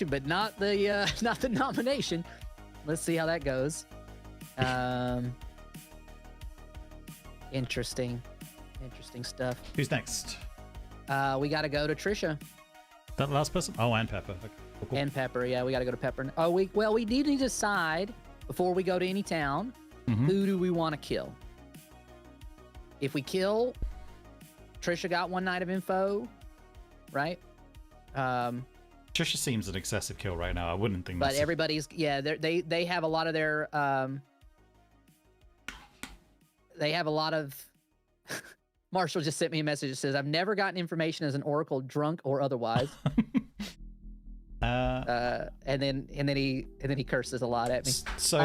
But not the not the nomination. Let's see how that goes. Interesting stuff. Who's next? We got to go to Trisha That last person? Oh, and Pepper. Okay, cool. and Pepper. Yeah, we got to go to Pepper. Oh, we need to decide before we go to any town who do we want to kill. If we kill, Trisha got one night of info, right? Trisha seems an excessive kill right now. I wouldn't think But that's everybody's they have a lot of their they have a lot of Marshall just sent me a message that says I've never gotten information as an oracle, drunk or otherwise. And then he curses a lot at me. So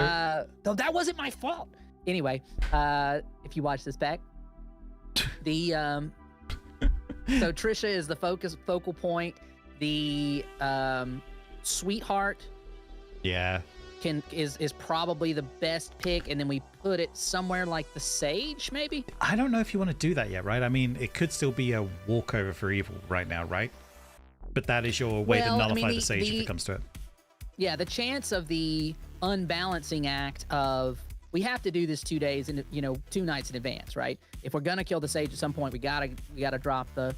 though that wasn't my fault. Anyway, if you watch this back, the so Trisha is the focal point. The sweetheart yeah. is probably the best pick, and then we put it somewhere like the sage, maybe. I don't know if you want to do that yet, right? I mean, it could still be a walkover for evil right now, right? But that is your way to nullify the sage if it comes to it. Yeah, the chance of the unbalancing act of we have to do this 2 days and 2 nights in advance, right? If we're gonna kill the sage at some point, we gotta drop the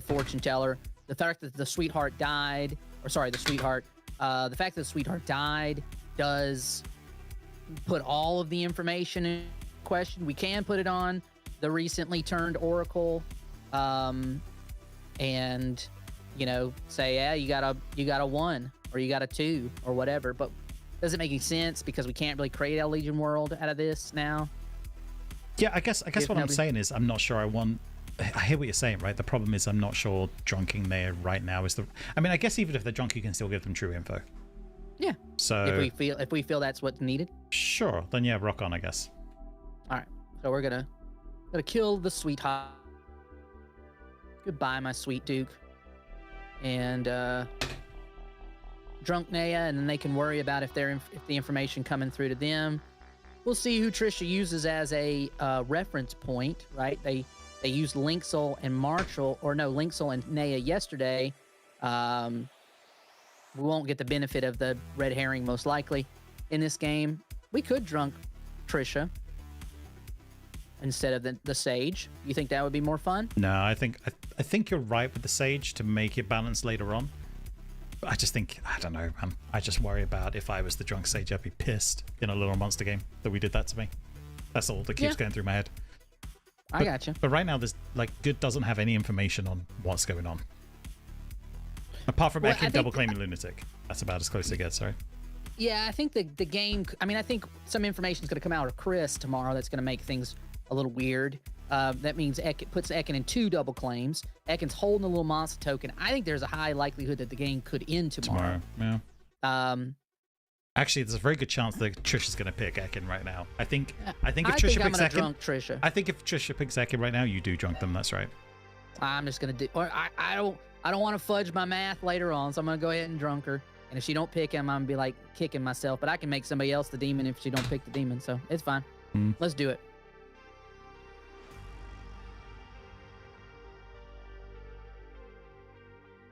fortune teller. The fact that the sweetheart died, the fact that the sweetheart died does put all of the information in question. We can put it on the recently turned oracle, and say, yeah, you got a 1 or you got a 2 or whatever. But doesn't make any sense because we can't really create a Legion world out of this now. Yeah, I guess what I'm saying is I'm not sure I hear what you're saying, right? The problem is I'm not sure drunking there right now is the. I mean, I guess even if they're drunk, you can still give them true info. Yeah. So if we feel that's what's needed. Sure. Then yeah, rock on, I guess. All right. So we're gonna kill the sweetheart. Goodbye, my sweet Duke. And drunk Naya, and then they can worry about if the information coming through to them. We'll see who Trisha uses as a reference point, right? They used Linksel and Linksel and Naya yesterday. We won't get the benefit of the red herring most likely in this game. We could drunk Trisha instead of the sage. You think that would be more fun? No, I think you're right with the sage to make it balanced later on. But I just think, I don't know, man. I just worry about if I was the drunk sage, I'd be pissed in a Little Monster game that we did that to me. That's all that keeps going through my head. I gotcha. But right now, there's Good doesn't have any information on what's going on. Apart from Ekin double claiming lunatic. That's about as close as it gets, right? Yeah, I think the game. I mean, I think some information is going to come out of Chris tomorrow that's going to make things a little weird. That means puts Ekin in 2 double claims. Ekin's holding a little monster token. I think there's a high likelihood that the game could end tomorrow. Yeah. Actually, there's a very good chance that Trisha's going to pick Ekin right now. I think if Trisha picks Ekin, drunk Trisha. I think if Trisha picks Ekin right now, you do drunk them. That's right. I'm just gonna do. Or I don't want to fudge my math later on, so I'm gonna go ahead and drunk her. And if she don't pick him, I'm gonna be like kicking myself. But I can make somebody else the demon if she don't pick the demon, so it's fine. Let's do it.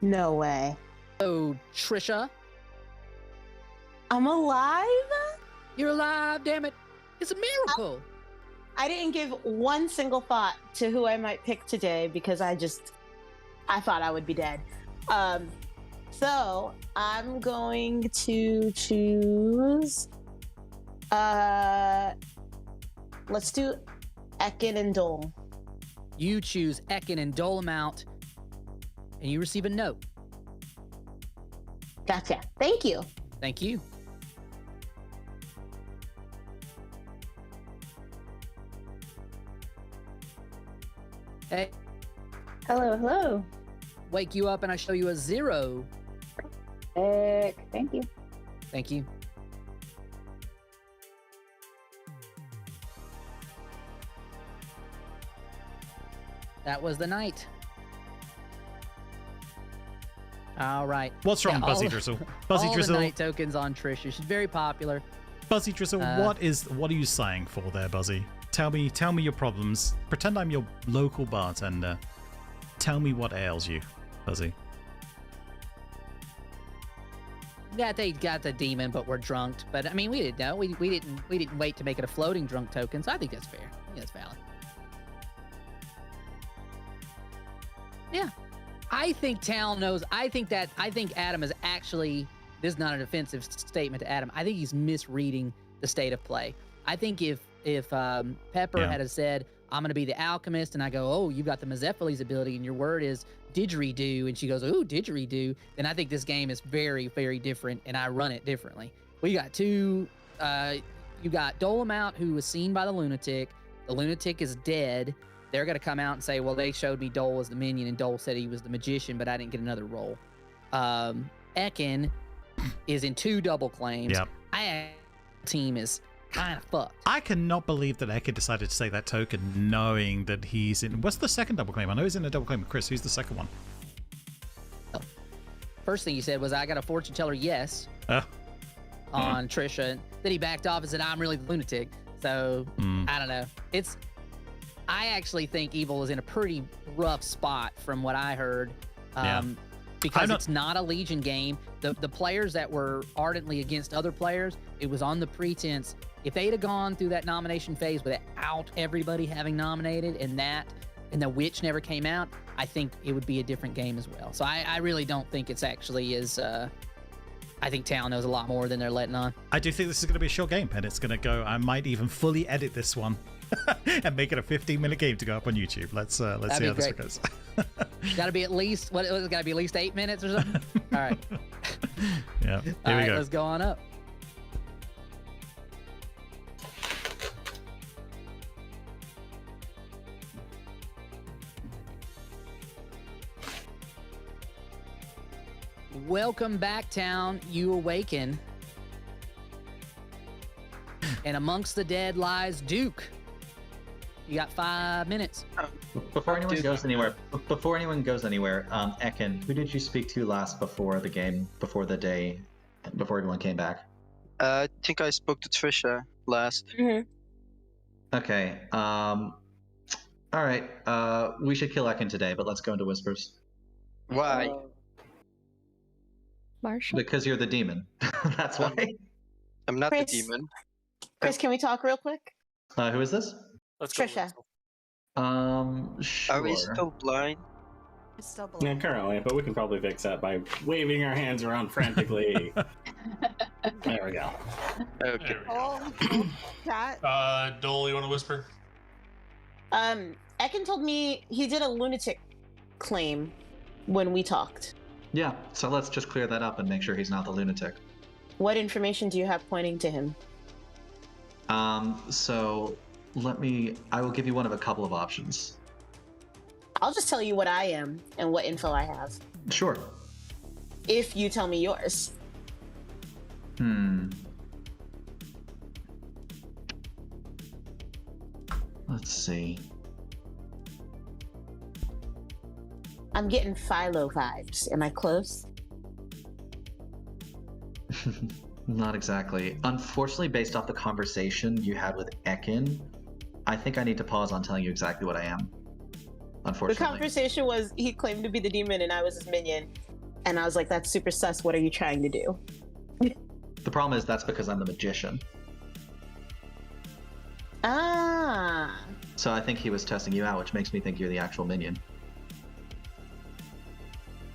No way. Oh, Trisha, I'm alive? you're alive! Damn it! It's a miracle. I didn't give one single thought to who I might pick today because I thought I would be dead. So I'm going to choose. Let's do Ekin and Dole. You choose Ekin and dole 'em out, and you receive a note. Gotcha. Thank you. Thank you. Hey, Hello, hello. wake you up and I show you a 0. Thank you. Thank you. That was the night. All right. What's wrong, Yeah, Buzzy all- Drizzle? Buzzy all Drizzle. the night tokens on Trisha. She's very popular. Buzzy Drizzle, Uh, what are you sighing for there, Buzzy? Tell me your problems. Pretend I'm your local bartender. Tell me what ails you, Buzzy. Yeah, they got the demon, but we're drunk. But I mean, we didn't know. We didn't wait to make it a floating drunk token. So I think that's fair. I think that's valid. Yeah, I think Tal knows. I think Adam is actually. This is not an offensive statement to Adam. I think he's misreading the state of play. I think if Pepper had said, "I'm going to be the alchemist," and I go, "Oh, you got the Mazephiles ability," and your word is didgeridoo, and she goes, "Ooh, didgeridoo," then I think this game is very, very different, and I run it differently. We got two. You got Dolomount, who was seen by the lunatic. The lunatic is dead. They're going to come out and say, well, they showed me Dole as the minion, and Dole said he was the magician, but I didn't get another role. Ekin is in 2 double claims. Yep. Team is kind of fucked. I cannot believe that Eka decided to take that token knowing that he's in... What's the second double claim? I know he's in a double claim with Chris. Who's the second one? First thing he said was, I got a fortune teller yes on Trisha. Then he backed off and said, I'm really the lunatic. So, I don't know. I actually think Evil is in a pretty rough spot from what I heard. Because it's not a Legion game. The players that were ardently against other players, it was on the pretense, if they'd have gone through that nomination phase without everybody having nominated and the witch never came out, I think it would be a different game as well. So I really don't think it's actually as... I think Tal knows a lot more than they're letting on. I do think this is going to be a short game, and it's going to go... I might even fully edit this one and make it a 15-minute game to go up on YouTube. Let's see how this goes. Got to be at least... What? It's got to be at least 8 minutes or something? All right. Yeah, here All we right, go. let's go on up. Welcome back, town. You awaken. And amongst the dead lies Duke. You got 5 minutes. Before anyone goes anywhere, Ekin, who did you speak to last before the game, before the day, before everyone came back? I think I spoke to Trisha last. Okay. All right. We should kill Ekin today, but let's go into whispers. Why? Marshall? Because you're the demon. That's why. I'm not Chris. the demon. Chris, can we talk real quick? Who is this? Let's go. Trisha. Sure. Are we still blind? It's still Yeah, below. currently, but we can probably fix that by waving our hands around frantically. There we go. Okay. There we go. Oh, chat. Dole, you want to whisper? Ekin told me he did a lunatic claim when we talked. Yeah, so let's just clear that up and make sure he's not the lunatic. What information do you have pointing to him? So I will give you one of a couple of options. I'll just tell you what I am and what info I have. Sure. If you tell me yours. Let's see. I'm getting Philo vibes. Am I close? Not exactly. Unfortunately, based off the conversation you had with Ekin, I think I need to pause on telling you exactly what I am. Unfortunately. The conversation was he claimed to be the demon and I was his minion. And I was like, that's super sus. What are you trying to do? The problem is that's because I'm the magician. Ah. So I think he was testing you out, which makes me think you're the actual minion.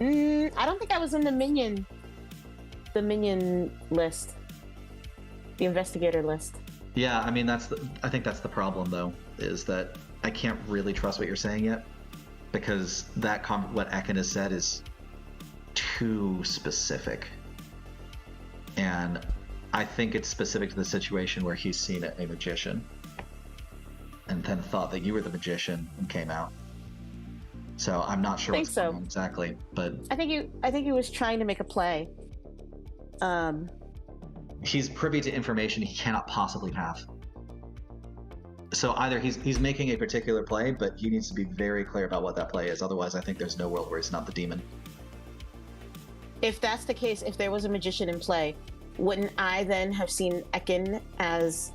I don't think I was in the minion list. The investigator list. Yeah, I mean I think that's the problem though, is that I can't really trust what you're saying yet, because what Ekin has said is too specific. And I think it's specific to the situation where he's seen a magician and then thought that you were the magician and came out. So I'm not sure what's going on exactly, but I think he was trying to make a play. He's privy to information he cannot possibly have. So either he's making a particular play, but he needs to be very clear about what that play is. Otherwise, I think there's no world where he's not the demon. If that's the case, if there was a magician in play, wouldn't I then have seen Ekin as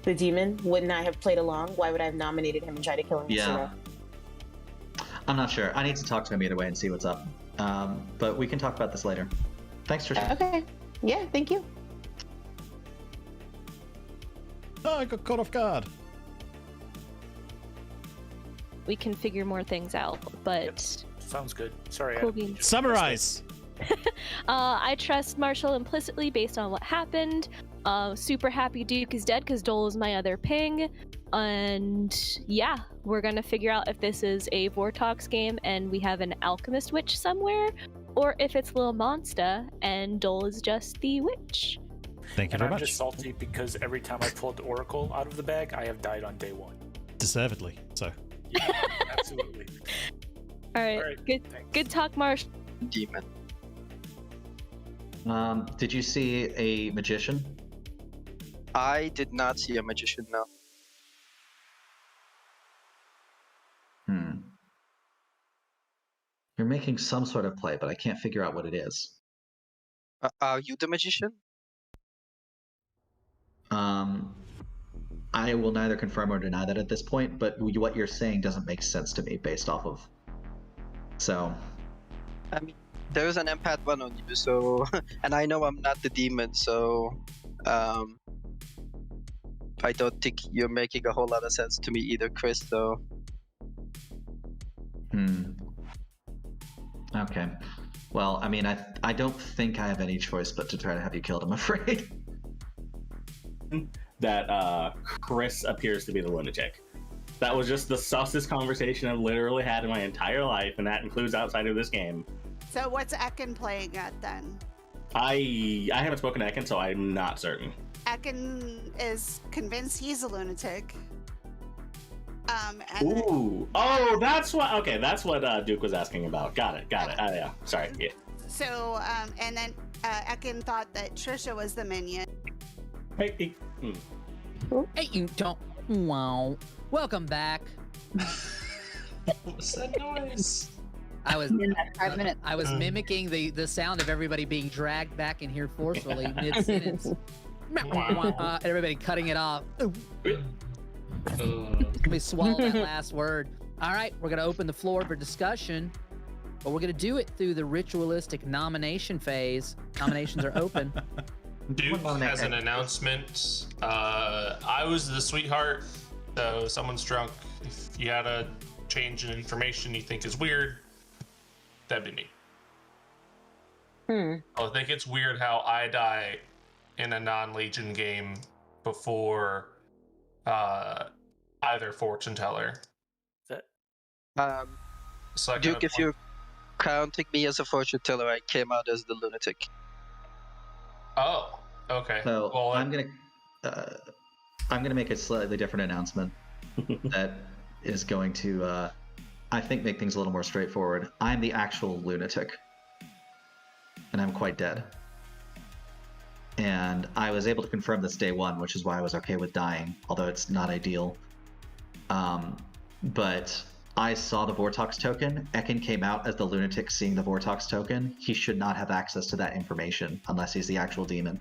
the demon? Wouldn't I have played along? Why would I have nominated him and tried to kill him? Yeah. I'm not sure. I need to talk to him either way and see what's up. But we can talk about this later. Thanks, Trisha. Okay. Yeah, thank you. Oh, I got caught off guard. We can figure more things out, but... Sounds good. Sorry. Cool beans. Summarize. I trust Marshall implicitly based on what happened. Super happy Duke is dead because Dole is my other ping. And yeah, we're gonna figure out if this is a Vortox game and we have an alchemist witch somewhere, or if it's Lil Monsta and Dole is just the witch. Thank you very much. I'm just salty because every time I pulled the Oracle out of the bag, I have died on day one. Deservedly, so. Yeah, absolutely. All right. Good talk, Marsh. Demon. Did you see a magician? I did not see a magician, no. You're making some sort of play, but I can't figure out what it is. Are you the magician? I will neither confirm or deny that at this point, but what you're saying doesn't make sense to me based off of... So... I mean, there is an empath one on you, so... and I know I'm not the demon, so... I don't think you're making a whole lot of sense to me either, Chris, so... Okay. Well, I mean, I don't think I have any choice but to try to have you killed, I'm afraid. That Chris appears to be the lunatic. That was just the sussest conversation I've literally had in my entire life, and that includes outside of this game. So what's Ekin playing at then? I haven't spoken to Ekin, so I'm not certain. Ekin is convinced he's a lunatic. Ooh. Oh, that's what. Okay, that's what Duke was asking about. Got it. Yeah. Sorry. Yeah. So, and then Ekin thought that Trisha was the minion. Hey, you don't. Wow. Welcome back. What was that noise? I was In that 5 minutes. I was mimicking the sound of everybody being dragged back in here forcefully mid-sentence. Everybody cutting it off. Let me swallow that last word. All right, we're going to open the floor for discussion, but we're going to do it through the ritualistic nomination phase. Nominations are open. Duke has an announcement. I was the sweetheart, so someone's drunk. If you had a change in information you think is weird, that'd be me. I think it's weird how I die in a non-Legion game before either fortune teller. So Duke, if you're counting me as a fortune teller, I came out as the lunatic. Oh, okay. So well, I'm gonna make a slightly different announcement that is going to, I think, make things a little more straightforward. I'm the actual lunatic, and I'm quite dead. And I was able to confirm this day one, which is why I was okay with dying, although it's not ideal. But I saw the Vortox token. Ekin came out as the lunatic seeing the Vortox token. He should not have access to that information unless he's the actual demon.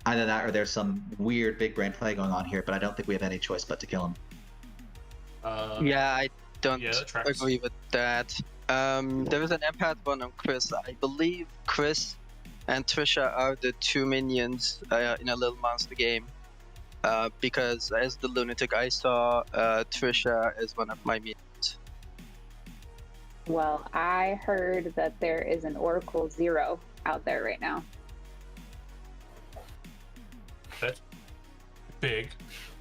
Either that or there's some weird big brain play going on here, but I don't think we have any choice but to kill him. Yeah, I don't yeah, that tracks. agree with that. There is an empath one on Chris. I believe Chris and Trisha are the two minions in a little monster game. Because as the lunatic, I saw Trisha as one of my minions. Well, I heard that there is an Oracle 0 out there right now. That's big.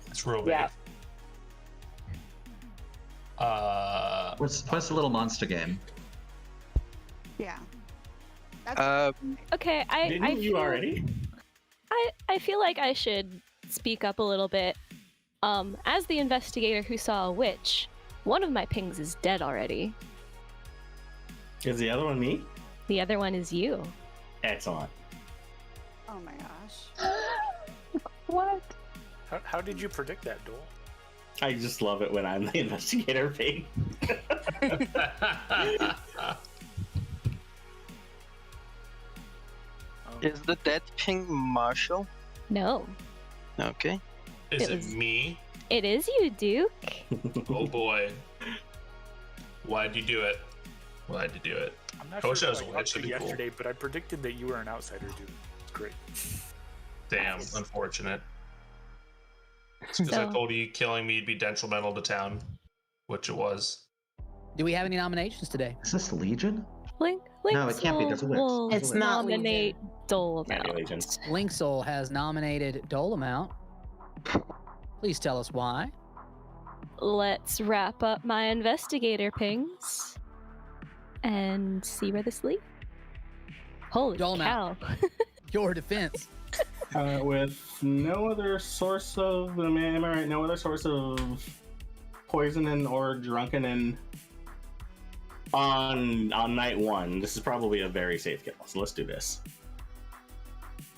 That's real big. Yeah. What's a little monster game? Yeah. Okay, I Didn't you feel, already? I feel like I should speak up a little bit. As the investigator who saw a witch, one of my pings is dead already. Is the other one me? The other one is you. Excellent. Oh my gosh. What? How did you predict that, Dole? I just love it when I'm the investigator pig. Is the dead ping Marshall? No, Okay. Is It it was- me? it is you, Duke. Oh boy. Why'd you do it? Why'd you do it? I'm not I wish sure I if was I a talked witch, to that'd you be cool. yesterday, but I predicted that you were an outsider, dude. It's great. Damn, unfortunate. It's because I So- told you killing me would be detrimental to town, which it was. Do we have any nominations today? Is this Legion? Link No, it can't be. There's a witch. will It's not nominate Dole Can't be Legion. Linksoul has nominated Dolomount. Please tell us why. Let's wrap up my investigator pings and see where this leads. Holy Dolomount. cow. Your defense. With no other source of, am I right? No other source of poisoning or drunkening on night one. This is probably a very safe kill. So let's do this.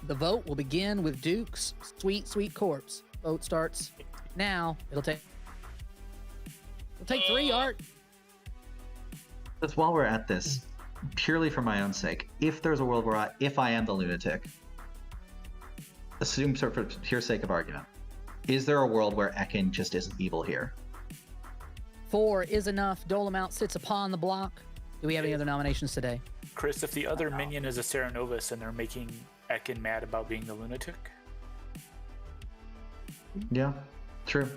The vote will begin with Duke's sweet, sweet corpse. Vote starts now. It'll take 3, Art. Just while we're at this, purely for my own sake, if there's a world where if I am the lunatic, assume for your sake of argument, is there a world where Ekin just isn't evil here? 4 is enough. Dolomount sits upon the block. Do we have any other nominations today? Chris, if the other minion is a Serenovus and they're making Ekin mad about being the lunatic, Yeah, true.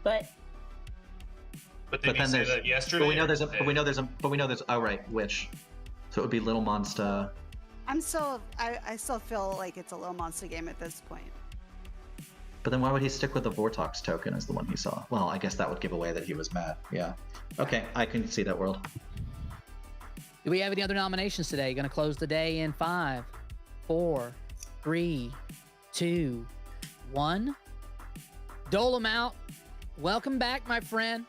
But But did you say that yesterday? But we know or there's a. today? But we know there's a. But we know there's. Oh right, witch. So it would be Little Monster. I still feel like it's a little monster game at this point. But then why would he stick with the Vortox token as the one he saw? Well, I guess that would give away that he was mad. Yeah. Okay, I can see that world. Do we have any other nominations today? Going to close the day in 5, 4, 3, 2, 1. Dolomount, welcome back, my friend.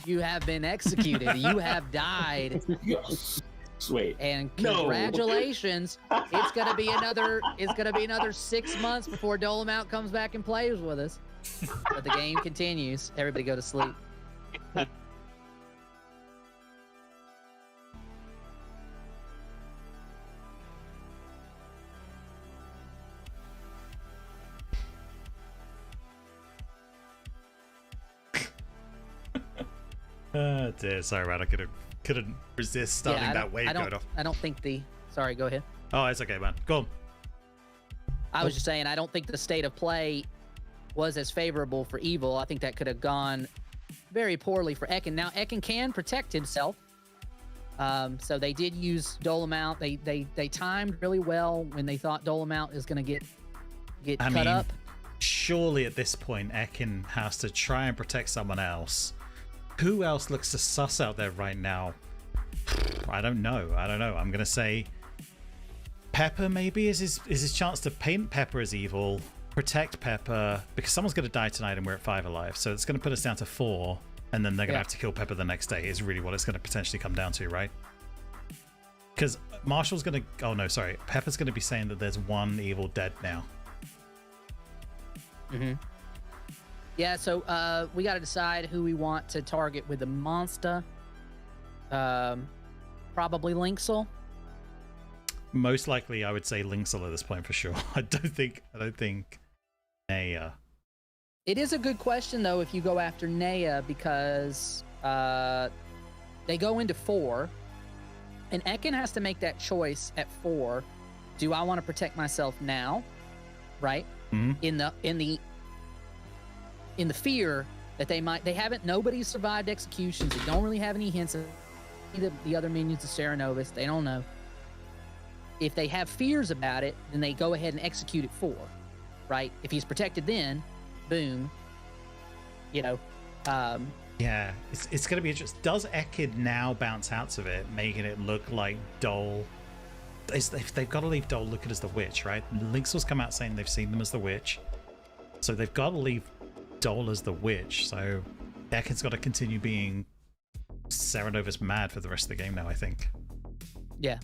You have been executed. You have died. Wait. And No. congratulations. It's gonna be another 6 months before Dolomount comes back and plays with us. But the game continues. Everybody go to sleep. Dear, sorry, Rad, I couldn't resist starting I that don't- wave I don't, going off. I don't think the. Sorry, go ahead. Oh, it's okay, man. Go on. I was just saying, I don't think the state of play was as favorable for evil. I think that could have gone very poorly for Ekin. Now, Ekin can protect himself. So they did use Dolomount. They timed really well when they thought Dolomount is going to get cut up. Surely at this point, Ekin has to try and protect someone else. Who else looks to sus out there right now? I don't know. I'm gonna say Pepper maybe is his chance to paint Pepper as evil, protect Pepper, because someone's gonna die tonight and we're at 5 alive. So it's gonna put us down to 4, and then they're gonna have to kill Pepper the next day. Is really what it's gonna potentially come down to, right? Because Marshall's gonna. Oh no, sorry. Pepper's gonna be saying that there's one evil dead now. Mm-hmm. Yeah, so we got to decide who we want to target with the monster. Probably Lynxel. Most likely, I would say Lynxel at this point for sure. I don't think Naya. It is a good question though if you go after Naya because they go into 4, and Ekin has to make that choice at 4. Do I want to protect myself now, right? Mm-hmm. In the fear that nobody's survived executions. They don't really have any hints of the other minions of Serenovus. They don't know. If they have fears about it, then they go ahead and execute at 4, right? If he's protected, then boom. Yeah, it's going to be interesting. Does Ekid now bounce out of it, making it look like Dole? They've got to leave Dole looking as the witch, right? Lynxel's come out saying they've seen them as the witch, so they've got to leave Dole as the witch. So Ekid's got to continue being Serenovus mad for the rest of the game now, I think. Yeah.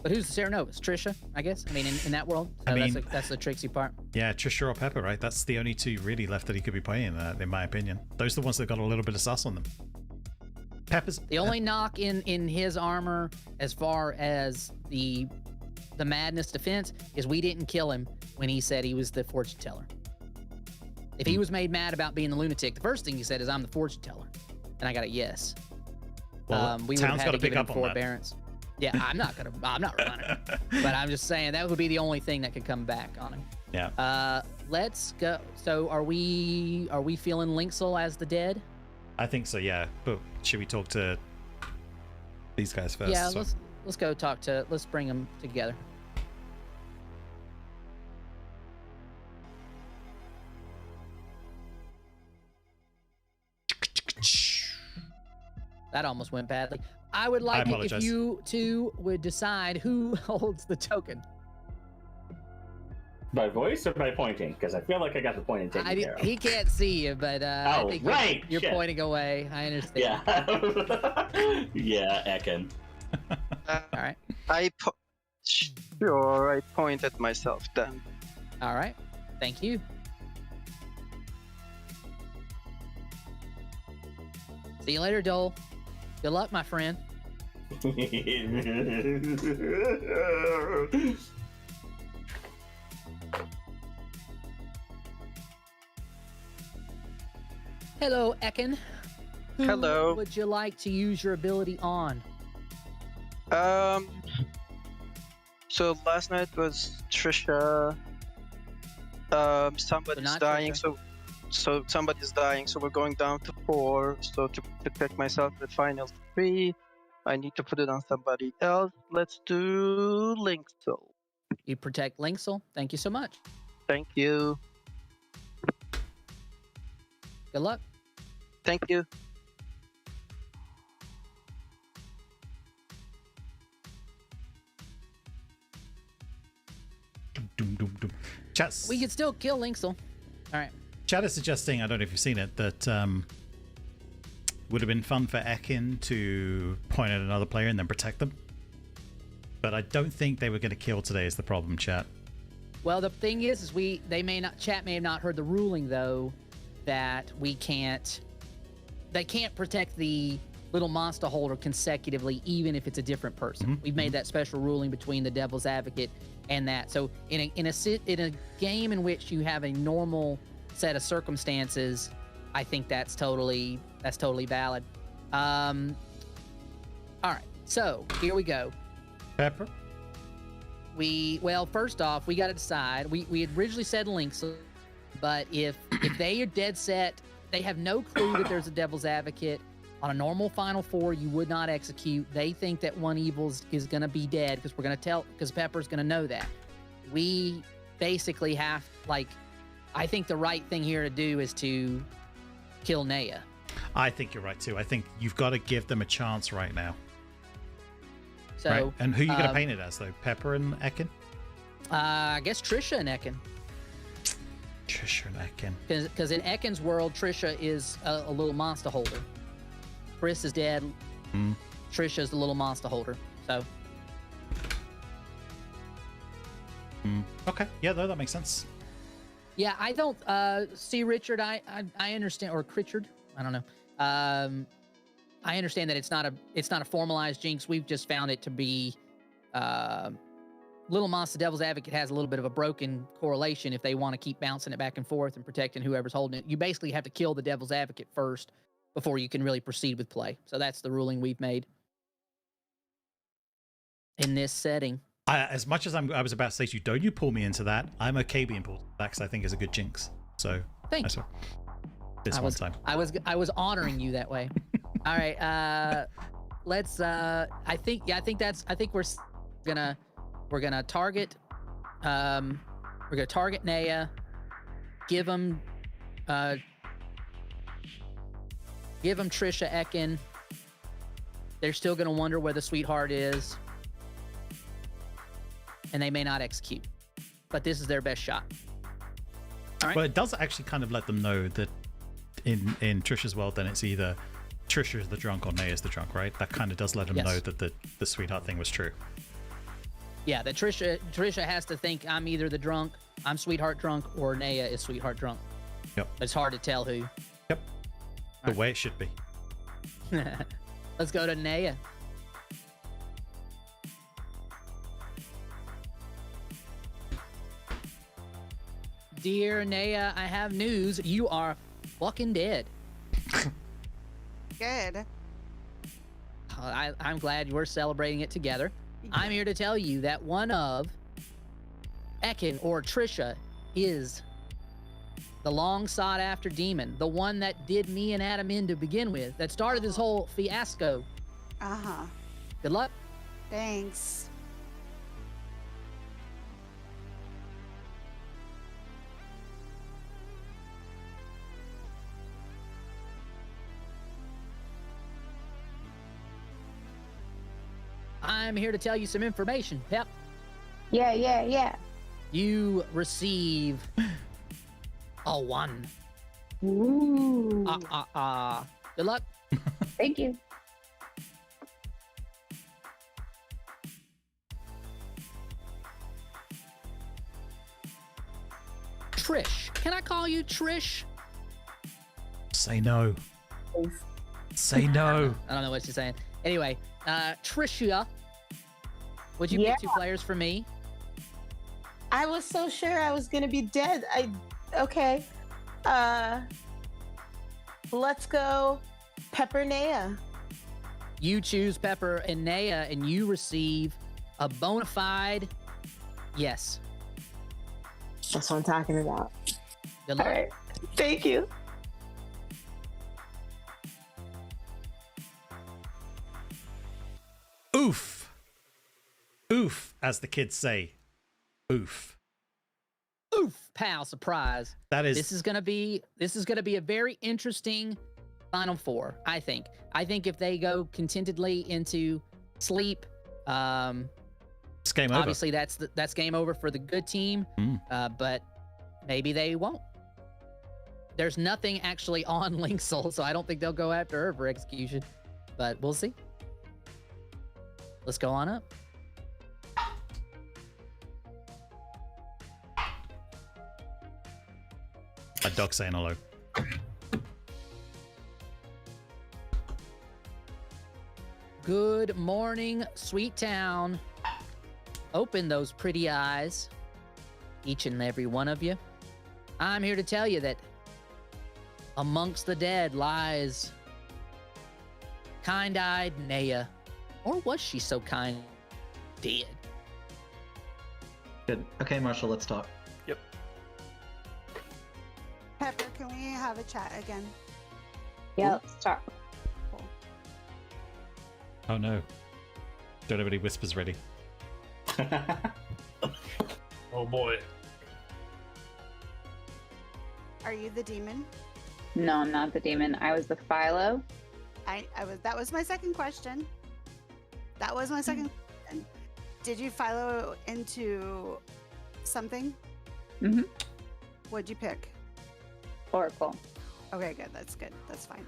But who's the Serenovus? Trisha, I guess? I mean, in that world? So that's the tricksy part. Yeah, Trisha or Pepper, right? That's the only two really left that he could be playing, in my opinion. Those are the ones that got a little bit of sus on them. Pepper's... The only knock in his armor as far as the madness defense is we didn't kill him when he said he was the fortune teller. If he was made mad about being the lunatic, the first thing he said is, I'm the fortune teller. And I got a yes. Well, we would have had to give him forbearance. Yeah, I'm not running. But I'm just saying that would be the only thing that could come back on him. Yeah. Let's go. So are we feeling Lynxel as the dead? I think so, yeah. But should we talk to these guys first? Yeah, let's go let's bring them together. That almost went badly. I would like it if you two would decide who holds the token. By voice or by pointing? Because I feel like I got the pointing taken care of. He can't see you, but I think you're pointing away. I understand. Yeah. Yeah, Ekin. All right. I point at myself then. All right. Thank you. See you later, Dole. Good luck, my friend. Hello, Ekin. Hello. Who would you like to use your ability on? So last night was Trisha. Somebody's dying, Trisha. So somebody's dying, so we're going down to 4. So to protect myself with final 3, I need to put it on somebody else. Let's do Lynxel. You protect Lynxel. Thank you so much. Thank you. Good luck. Thank you. Chat's... We could still kill Lynxel. All right. Chat is suggesting, I don't know if you've seen it, that would have been fun for Ekin to point at another player and then protect them. But I don't think they were going to kill today is the problem, chat. Well, the thing is chat may have not heard the ruling though, that they can't protect the little monster holder consecutively, even if it's a different person. Mm-hmm. We've made that special ruling between the Devil's Advocate and that. So in a game in which you have a normal set of circumstances, I think that's totally valid. All right, so here we go. Pepper? First off, we got to decide. We had originally said Lynxel, but if they are dead set, they have no clue that there's a Devil's Advocate. On a normal Final Four, you would not execute. They think that one evil is going to be dead because Pepper's going to know that. We basically have, I think the right thing here to do is to kill Naya. I think you're right too. I think you've got to give them a chance right now. So, right? And who are you going to paint it as though? Pepper and Ekin? I guess Trisha and Ekin. Trisha and Ekin. Because in Ekin's world, Trisha is a little monster holder. Chris is dead. Trisha's the little monster holder. So. Okay. Yeah, no, that makes sense. Yeah, I don't see Richard. I understand, or Critchard. I don't know. I understand that it's not a formalized jinx. We've just found it to be Little Monster Devil's Advocate has a little bit of a broken correlation if they want to keep bouncing it back and forth and protecting whoever's holding it. You basically have to kill the Devil's Advocate first before you can really proceed with play. So that's the ruling we've made in this setting. As much as I was about to say to you, don't you pull me into that. I'm okay being pulled into that because I think it's a good jinx. So thank you. This one time. I was honoring you that way. All right. Let's I think we're gonna target Naya, give him Trisha Ekin. They're still gonna wonder where the sweetheart is, and they may not execute, but this is their best shot. All right. Well, it does actually kind of let them know that in Trisha's world, then it's either Trisha's the drunk or Naya's the drunk, right? That kind of does let them know that the sweetheart thing was true. Yeah, that Trisha has to think I'm either the drunk, I'm sweetheart drunk, or Naya is sweetheart drunk. Yep. It's hard to tell who. Yep. The way it should be. Let's go to Naya. Dear Naya, I have news. You are fucking dead. Good. I'm glad we're celebrating it together. I'm here to tell you that one of Ekin or Trisha is the long sought after demon, the one that did me and Adam in to begin with, that started this whole fiasco. Uh-huh. Good luck. Thanks. I'm here to tell you some information. Yep. Yeah. You receive a 1. Ooh. Good luck. Thank you. Trish. Can I call you Trish? Say no. Say no. I don't know what she's saying. Anyway, Tricia, would you pick 2 players for me? I was so sure I was gonna be dead. Okay. Let's go Pepper Naya. You choose Pepper and Naya, and you receive a bona fide yes. That's what I'm talking about. Good luck. All right. Thank you. Oof. Oof, as the kids say. Oof. Oof, pal, surprise. That is This is gonna be a very interesting Final Four, I think. I think if they go contentedly into sleep, it's game over. obviously that's game over for the good team. But maybe they won't. There's nothing actually on Linksoul, so I don't think they'll go after her for execution. But we'll see. Let's go on up. A dog saying hello. Good morning, Sweet Town. Open those pretty eyes, each and every one of you. I'm here to tell you that amongst the dead lies kind-eyed Naya. Or was she so kind? Dead. Good. Okay, Marshall, let's talk. Pepper, can we have a chat again? Yeah, let's talk. Cool. Oh no. Don't have any whispers ready. Oh boy. Are you the demon? No, I'm not the demon. I was the Philo. That was my second question. Question. Did you Philo into something? Mm-hmm. What'd you pick? Oracle. Okay, good. That's good. That's fine.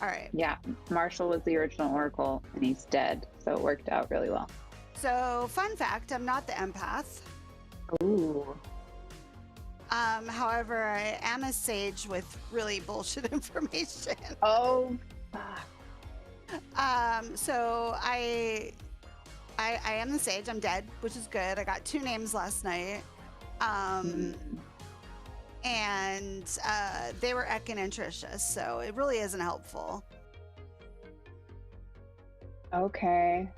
All right. Yeah, Marshall was the original Oracle, and he's dead, so it worked out really well. So, fun fact, I'm not the empath. Ooh. However, I am a sage with really bullshit information. Oh. So I am the sage. I'm dead, which is good. I got 2 names last night. And they were Ekin and Trisha, so it really isn't helpful. Okay.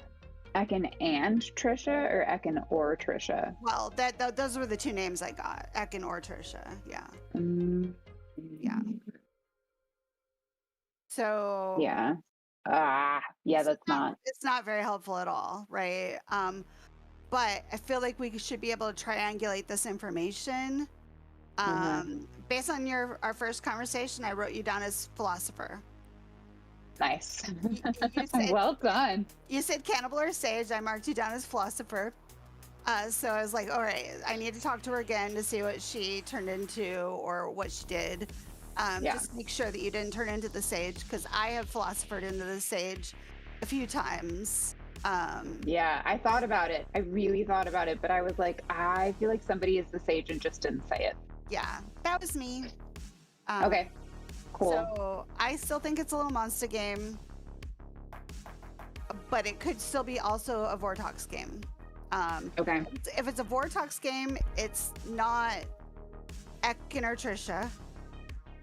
Ekin and Trisha, or Ekin or Trisha? Well, those were the 2 names I got, Ekin or Trisha. Yeah. Yeah. So. Yeah. Yeah, that's not. It's not very helpful at all, right? But I feel like we should be able to triangulate this information. Based on our first conversation, I wrote you down as philosopher. Nice. You said, well done. You said cannibal or sage. I marked you down as philosopher. So I was like, all right, I need to talk to her again to see what she turned into or what she did. Just make sure that you didn't turn into the sage, because I have philosophered into the sage a few times. Yeah, I thought about it. I really thought about it, but I was like, I feel like somebody is the sage and just didn't say it. Yeah, that was me. Okay, cool. So I still think it's a little monster game, but it could still be also a Vortox game. Okay. If it's a Vortox game, it's not Ekin or Trisha,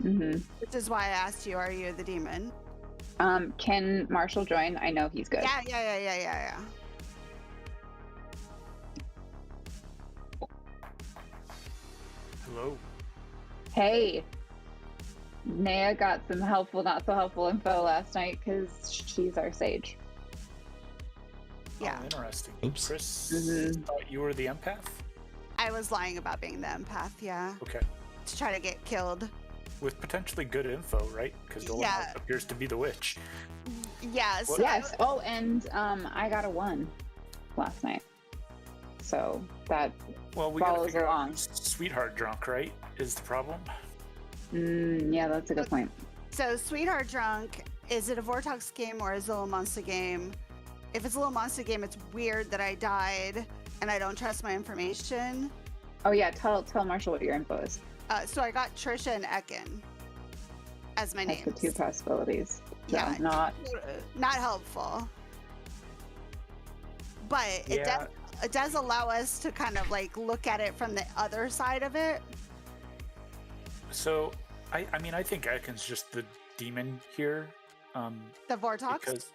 which is why I asked you, are you the demon? Can Marshall join? I know he's good. Yeah. Hello. Hey, Naya got some helpful, not so helpful info last night because she's our sage. Yeah. Oh, interesting. Oops. Chris thought you were the empath? I was lying about being the empath, yeah. Okay. To try to get killed. With potentially good info, right? Because Dolomite appears to be the witch. Yes. Yes. Oh, and I got a 1 last night. So that Well, we gotta follows figure along. out Sweetheart drunk, right? Is the problem? Yeah, that's a good point. So, Sweetheart Drunk, is it a Vortox game or is it a Little Monster game? If it's a Little Monster game, it's weird that I died and I don't trust my information. Oh yeah, tell Marshall what your info is. So I got Trisha and Ekin as my That's names. the 2 possibilities. So Yeah, not helpful. But Yeah. it does allow us to kind of like look at it from the other side of it. So, I mean, I think Ekin's just the demon here. The Vortox?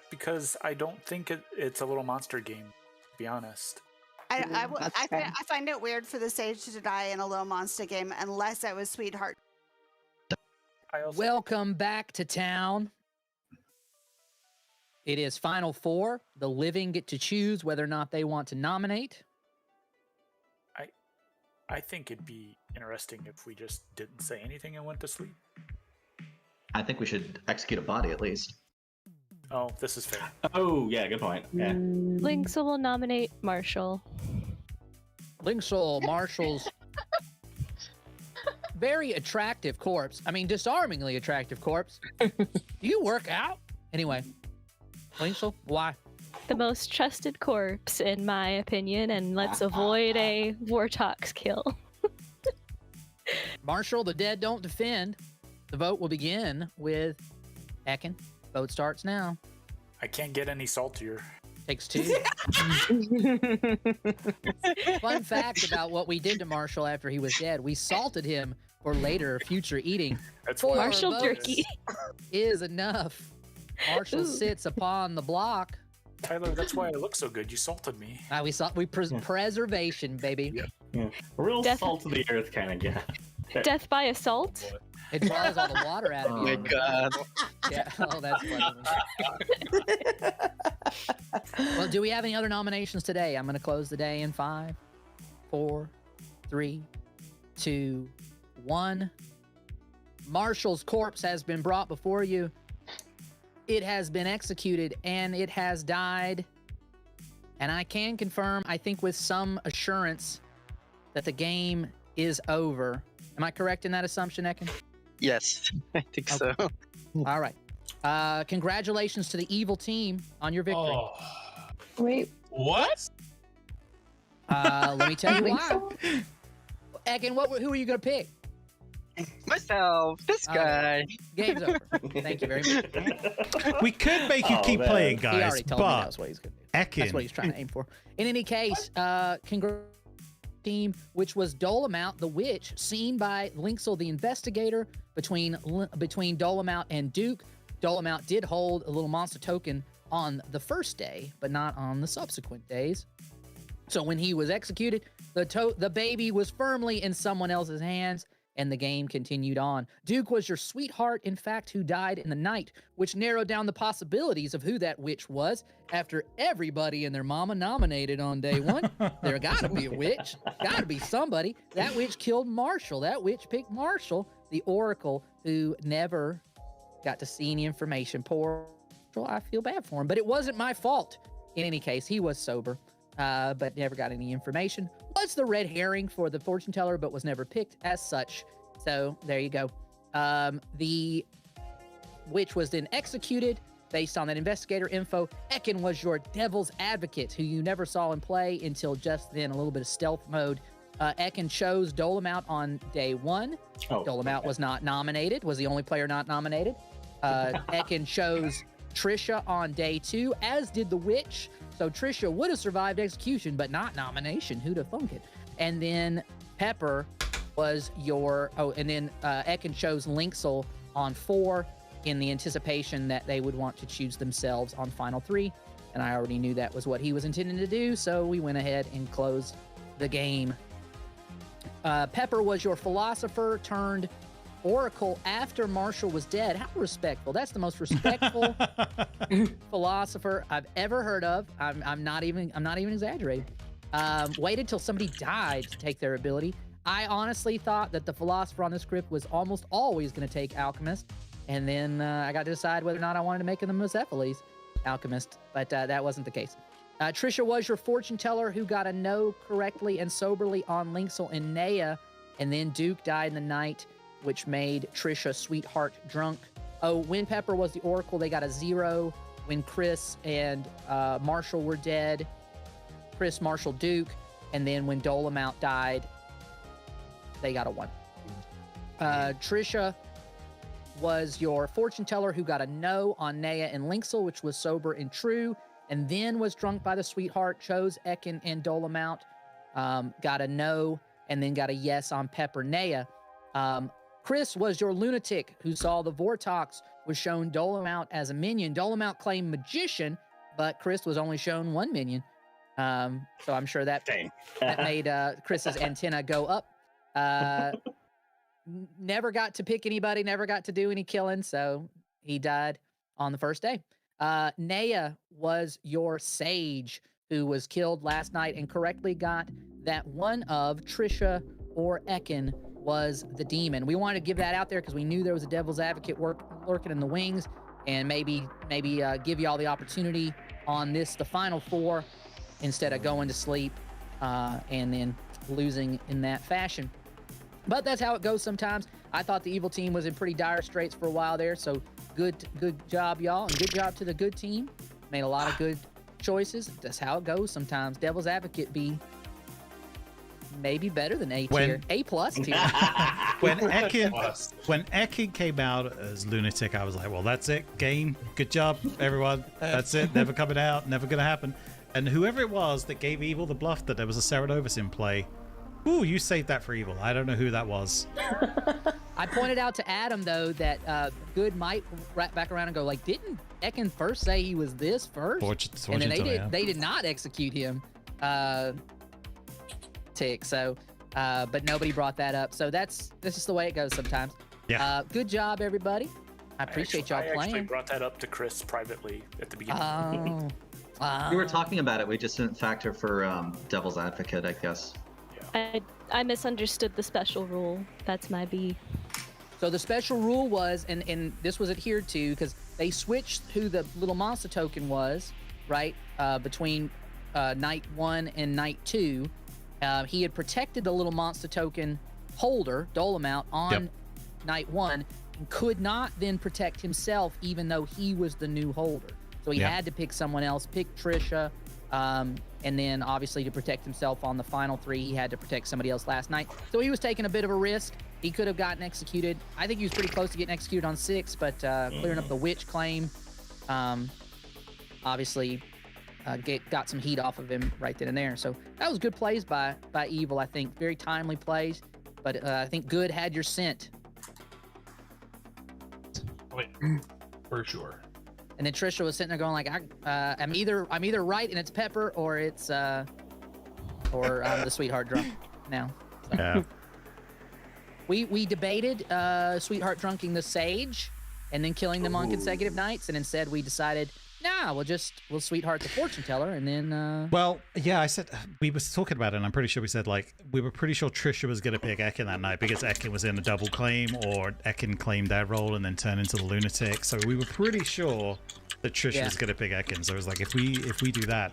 Because I don't think it's a Little Monster game, to be honest. I find it weird for the sage to die in a Little Monster game unless it was Sweetheart. Welcome back to town. It is Final Four. The living get to choose whether or not they want to nominate. I think it'd be interesting if we just didn't say anything and went to sleep. I think we should execute a body at least. Oh, this is fair. Oh, yeah, good point. Yeah. Linksa will nominate Marshall. Linksa, Marshall's very attractive corpse. I mean, disarmingly attractive corpse. Do you work out? Anyway, Linksa, why? The most trusted corpse, in my opinion, and let's avoid a Vortox kill. Marshall, the dead don't defend. The vote will begin with Ekin. Vote starts now. I can't get any saltier. Takes 2. Fun fact about what we did to Marshall after he was dead. We salted him for later future eating. That's 4 Marshall votes jerky. is enough. Marshall sits upon the block. Tyler, that's why I look so good. You salted me. Preservation, baby. Yeah. Real salt of the earth kind of guy. Death by assault? It draws all the water out of you. Oh my god. Yeah. Oh, that's funny. Well, do we have any other nominations today? I'm going to close the day in 5, 4, 3, 2, 1. Marshall's corpse has been brought before you. It has been executed and it has died. And I can confirm, I think with some assurance, that the game is over. Am I correct in that assumption, Ekin? Yes, I think so. All right. Congratulations to the evil team on your victory. Oh. Wait, What? Let me tell you why. Ekin, who are you gonna pick? Myself, this guy. Game's over. Thank you very much. We could make you keep playing, guys. He already told me but that's what he's gonna do. Ekin. That's what he's trying to aim for. In any case, congrats team, which was Dolomount the Witch, seen by Linksel the Investigator between Dolomount and Duke. Dolomount did hold a little monster token on the first day, but not on the subsequent days. So when he was executed, the baby was firmly in someone else's hands, and the game continued on. Duke was your sweetheart, in fact, who died in the night, which narrowed down the possibilities of who that witch was. After everybody and their mama nominated on day one, there gotta be a witch. Gotta be somebody. That witch killed Marshall. That witch picked Marshall, the Oracle, who never got to see any information. Poor Marshall, I feel bad for him, but it wasn't my fault. In any case, he was sober, but never got any information. Was the red herring for the fortune teller, but was never picked as such. So there you go. The witch was then executed based on that investigator info. Ekin was your devil's advocate, who you never saw in play until just then, a little bit of stealth mode. Ekin chose Dolomount on day one. Dolomount was not nominated, was the only player not nominated. Ekin chose Trisha on day two, as did the witch. So Trisha would have survived execution, but not nomination. Who'd have thunk it? And then Pepper was your... and then Ekin chose Linksel on 4 in the anticipation that they would want to choose themselves on final 3. And I already knew that was what he was intending to do, so we went ahead and closed the game. Pepper was your philosopher turned Oracle after Marshall was dead. How respectful. That's the most respectful philosopher I've ever heard of. I'm not even exaggerating. Waited till somebody died to take their ability. I honestly thought that the philosopher on this script was almost always going to take Alchemist, and then I got to decide whether or not I wanted to make him the Mosephiles Alchemist, but that wasn't the case. Trisha was your fortune teller who got a no correctly and soberly on Linksel and Naya, and then Duke died in the night, which made Trisha sweetheart drunk. When Pepper was the Oracle, they got a 0. When Chris and Marshall were dead, Chris, Marshall, Duke, and then when Dolomount died, they got a 1. Trisha was your fortune teller who got a no on Naya and Linksel, which was sober and true, and then was drunk by the sweetheart, chose Ekin and Dolomount, got a no, and then got a yes on Pepper Naya. Chris was your lunatic who saw the Vortox, was shown Dolomount as a minion. Dolomount claimed magician, but Chris was only shown 1 minion. So I'm sure that made Chris's antenna go up. Never got to pick anybody, never got to do any killing, so he died on the first day. Naya was your sage who was killed last night and correctly got that one of Trisha or Ekin was the demon. We wanted to give that out there because we knew there was a devil's advocate lurking in the wings, and maybe give y'all the opportunity on this, the final 4, instead of going to sleep and then losing in that fashion. But that's how it goes sometimes. I thought the evil team was in pretty dire straits for a while there, so good job, y'all, and good job to the good team. Made a lot of good choices. That's how it goes sometimes. Devil's advocate be maybe better than A tier, A+ tier. When Ekin came out as lunatic, I was like, well, that's it. Game. Good job, everyone. That's it. Never coming out. Never gonna happen. And whoever it was that gave Evil the bluff that there was a Ceranovus in play, ooh, you saved that for Evil. I don't know who that was. I pointed out to Adam, though, that Good might wrap back around and go, like, didn't Ekin first say he was this first? And then they did not execute him. Tick. So, but nobody brought that up. So that's just the way it goes sometimes. Yeah. Good job, everybody. I appreciate y'all playing. I actually brought that up to Chris privately at the beginning. We were talking about it. We just didn't factor for Devil's Advocate, I guess. I misunderstood the special rule. That's my B. So the special rule was, and this was adhered to because they switched who the little monster token was, right? Between night 1 and night 2. He had protected the little monster token holder, Dolomount, on night 1, and could not then protect himself even though he was the new holder. So he had to pick someone else, pick Trisha And then obviously to protect himself on the final 3, he had to protect somebody else last night. So he was taking a bit of a risk. He could have gotten executed. I think he was pretty close to getting executed on 6, but clearing up the witch claim, obviously got some heat off of him right then and there. So that was good plays by Evil, I think. Very timely plays. But I think Good had your scent. Wait, for sure. And then Trisha was sitting there going like, I'm either right and it's Pepper, or it's or I'm the sweetheart drunk now. So. Yeah. We debated sweetheart drunking the sage and then killing them on consecutive nights, and instead we decided, nah, we'll sweetheart the fortune teller, and then Well, yeah, I said we were talking about it, and I'm pretty sure we said like we were pretty sure Trisha was gonna pick Ekin that night because Ekin was in a double claim, or Ekin claimed that role and then turned into the lunatic. So we were pretty sure that Trisha was gonna pick Ekin. So it was like if we do that,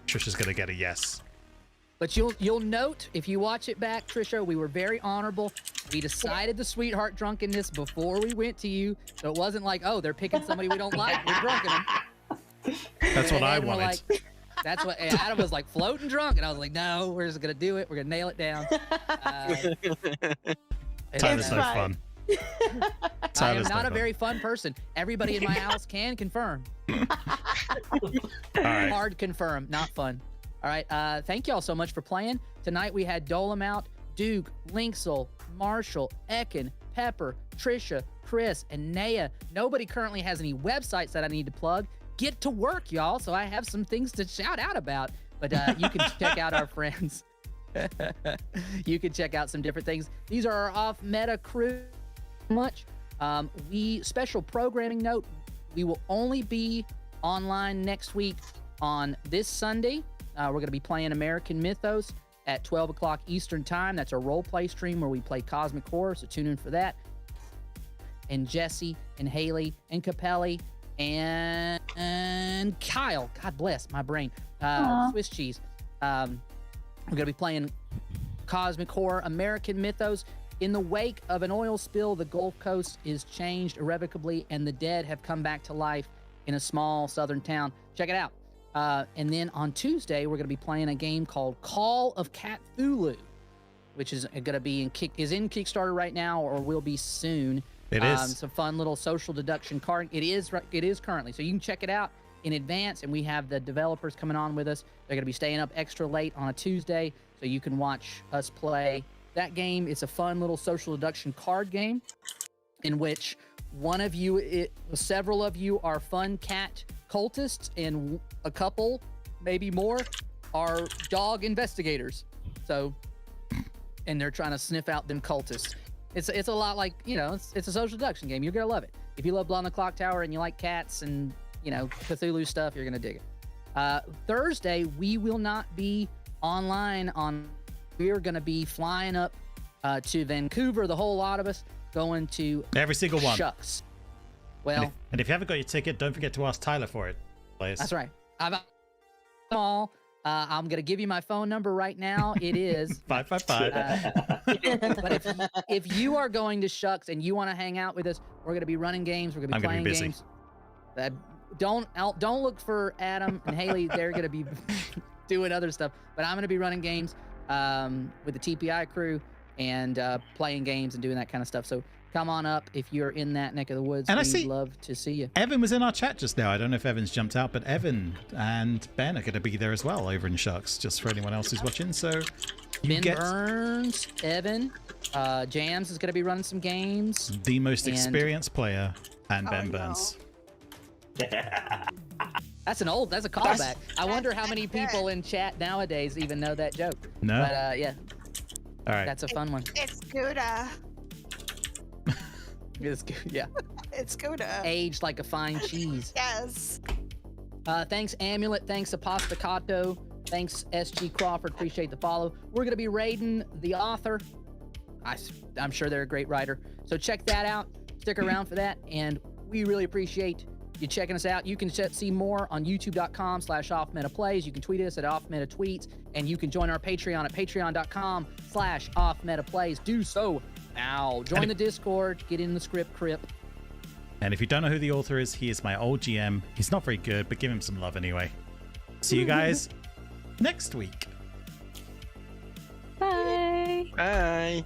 Trisha's gonna get a yes. But you'll note if you watch it back, Trisha, we were very honorable. We decided the sweetheart drunkenness before we went to you, so it wasn't like, oh, they're picking somebody we don't like, we're drunking them. That's what I wanted. Like, that's what Adam was like, floating drunk, and I was like, no, we're just gonna do it. We're gonna nail it down. Tyler's so fun. I am not a very fun person. Everybody in my house can confirm. Right. Hard confirm, not fun. All right, thank y'all so much for playing. Tonight we had Dolomount, Duke, Linksel, Marshall, Ekin, Pepper, Trisha, Chris, and Naya. Nobody currently has any websites that I need to plug. Get to work, y'all, so I have some things to shout out about. But you can check out our friends. You can check out some different things. These are our off-meta crew. Special programming note, we will only be online next week on this Sunday. We're going to be playing American Mythos at 12 o'clock Eastern Time. That's a role-play stream where we play Cosmic Horror, so tune in for that. And Jesse and Haley and Capelli and Kyle, God bless my brain, Swiss cheese. We're going to be playing Cosmic Horror, American Mythos. In the wake of an oil spill, the Gulf Coast is changed irrevocably, and the dead have come back to life in a small southern town. Check it out. And then on Tuesday, we're going to be playing a game called Call of Cthulhu, which is going to be in Kickstarter right now, or will be soon. It is. It's a fun little social deduction card. It is currently, so you can check it out in advance. And we have the developers coming on with us. They're going to be staying up extra late on a Tuesday, so you can watch us play that game. It's a fun little social deduction card game in which several of you are fun cat cultists, and a couple, maybe more, are dog investigators. So, and they're trying to sniff out them cultists. It's a lot like, it's a social deduction game. You're gonna love it. If you love Blood on the Clocktower and you like cats and Cthulhu stuff, you're gonna dig it. Thursday we will not be online we're gonna be flying up to Vancouver, the whole lot of us, going to every single one. Shucks. Well, and if you haven't got your ticket, don't forget to ask Tyler for it, please. That's right. I'm going to give you my phone number right now. It is 555. But if you are going to Shucks and you want to hang out with us, we're going to be running games. We're going to be playing games. Don't look for Adam and Haley. They're going to be doing other stuff. But I'm going to be running games with the TPI crew and playing games and doing that kind of stuff. So come on up if you're in that neck of the woods. And we'd love to see you. Evan was in our chat just now. I don't know if Evan's jumped out, but Evan and Ben are going to be there as well over in Shucks, just for anyone else who's watching. So Burns, Evan, Jams is going to be running some games. The most experienced player, and Ben Burns. That's a callback. I wonder how many people in chat nowadays even know that joke. No. But yeah. All right. That's a fun one. It's Gouda. It's good, yeah. It's Gouda. Aged like a fine cheese. Yes. Thanks, Amulet. Thanks, Apostacato. Thanks, SG Crawford. Appreciate the follow. We're going to be raiding the author. I'm sure they're a great writer. So check that out. Stick around for that. And we really appreciate you checking us out. You can see more on youtube.com/offmetaplays. You can tweet us at offmetatweets. And you can join our Patreon at patreon.com/offmetaplays. Do so now. Join the Discord. Get in the script crypt. And if you don't know who the author is, he is my old GM. He's not very good, but give him some love anyway. See you guys next week. Bye. Bye.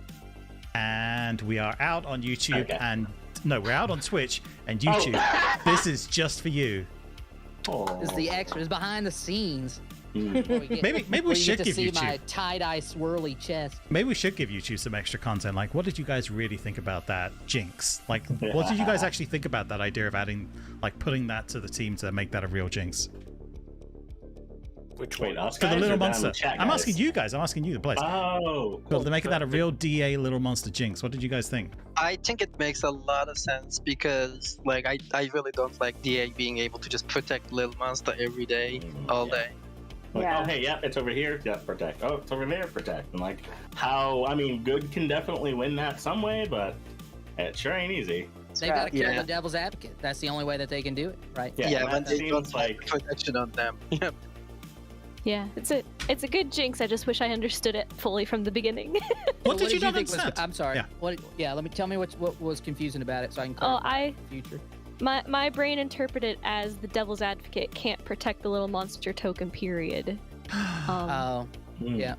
And we are out on YouTube and no, we're out on Twitch and YouTube. Oh. This is just for you. This is the extras behind the scenes. Maybe we should give see YouTube. my tie-dye swirly chest. Maybe we should give YouTube some extra content. Like, what did you guys really think about that Jinx? Like, what did you guys actually think about that idea of adding, like, putting that to the team to make that a real Jinx? Which Wait, one? us For the guys little or down monster. the chat I'm guys? asking you guys. I'm asking you, the players. Oh. Well, they're making that a real DA little monster Jinx. What did you guys think? I think it makes a lot of sense because, like, I really don't like DA being able to just protect little monster every day, all day. Like, Yeah. oh, hey, yep, it's over here. Yep, protect. Oh, it's over there, protect. And like, I mean, good can definitely win that some way, but it sure ain't easy. They gotta kill Yeah. the devil's advocate. That's the only way that they can do it, right? Yeah, and when that they seems don't like have protection on them. Yep. Yeah, it's a good Jinx. I just wish I understood it fully from the beginning. What did you not think was? understand? I'm sorry. Yeah. Let me tell me what was confusing about it, so I can. Oh, clarify in the future. My brain interpreted it as the devil's advocate can't protect the little monster token. Period. Oh, yeah.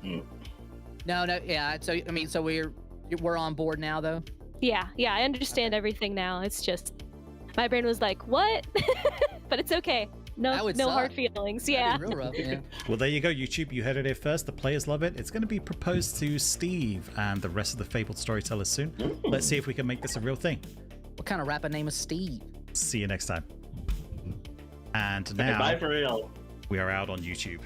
No, yeah. So I mean, so we're on board now, though. Yeah, I understand everything now. It's just my brain was like, "What?" But it's okay. No hard feelings. Yeah. That'd be real rough, yeah. Well, there you go, YouTube. You heard it here first. The players love it. It's going to be proposed to Steve and the rest of the Fabled Storytellers soon. Let's see if we can make this a real thing. What kind of rapper name is Steve? See you next time. And okay, now bye for real. we are out on YouTube.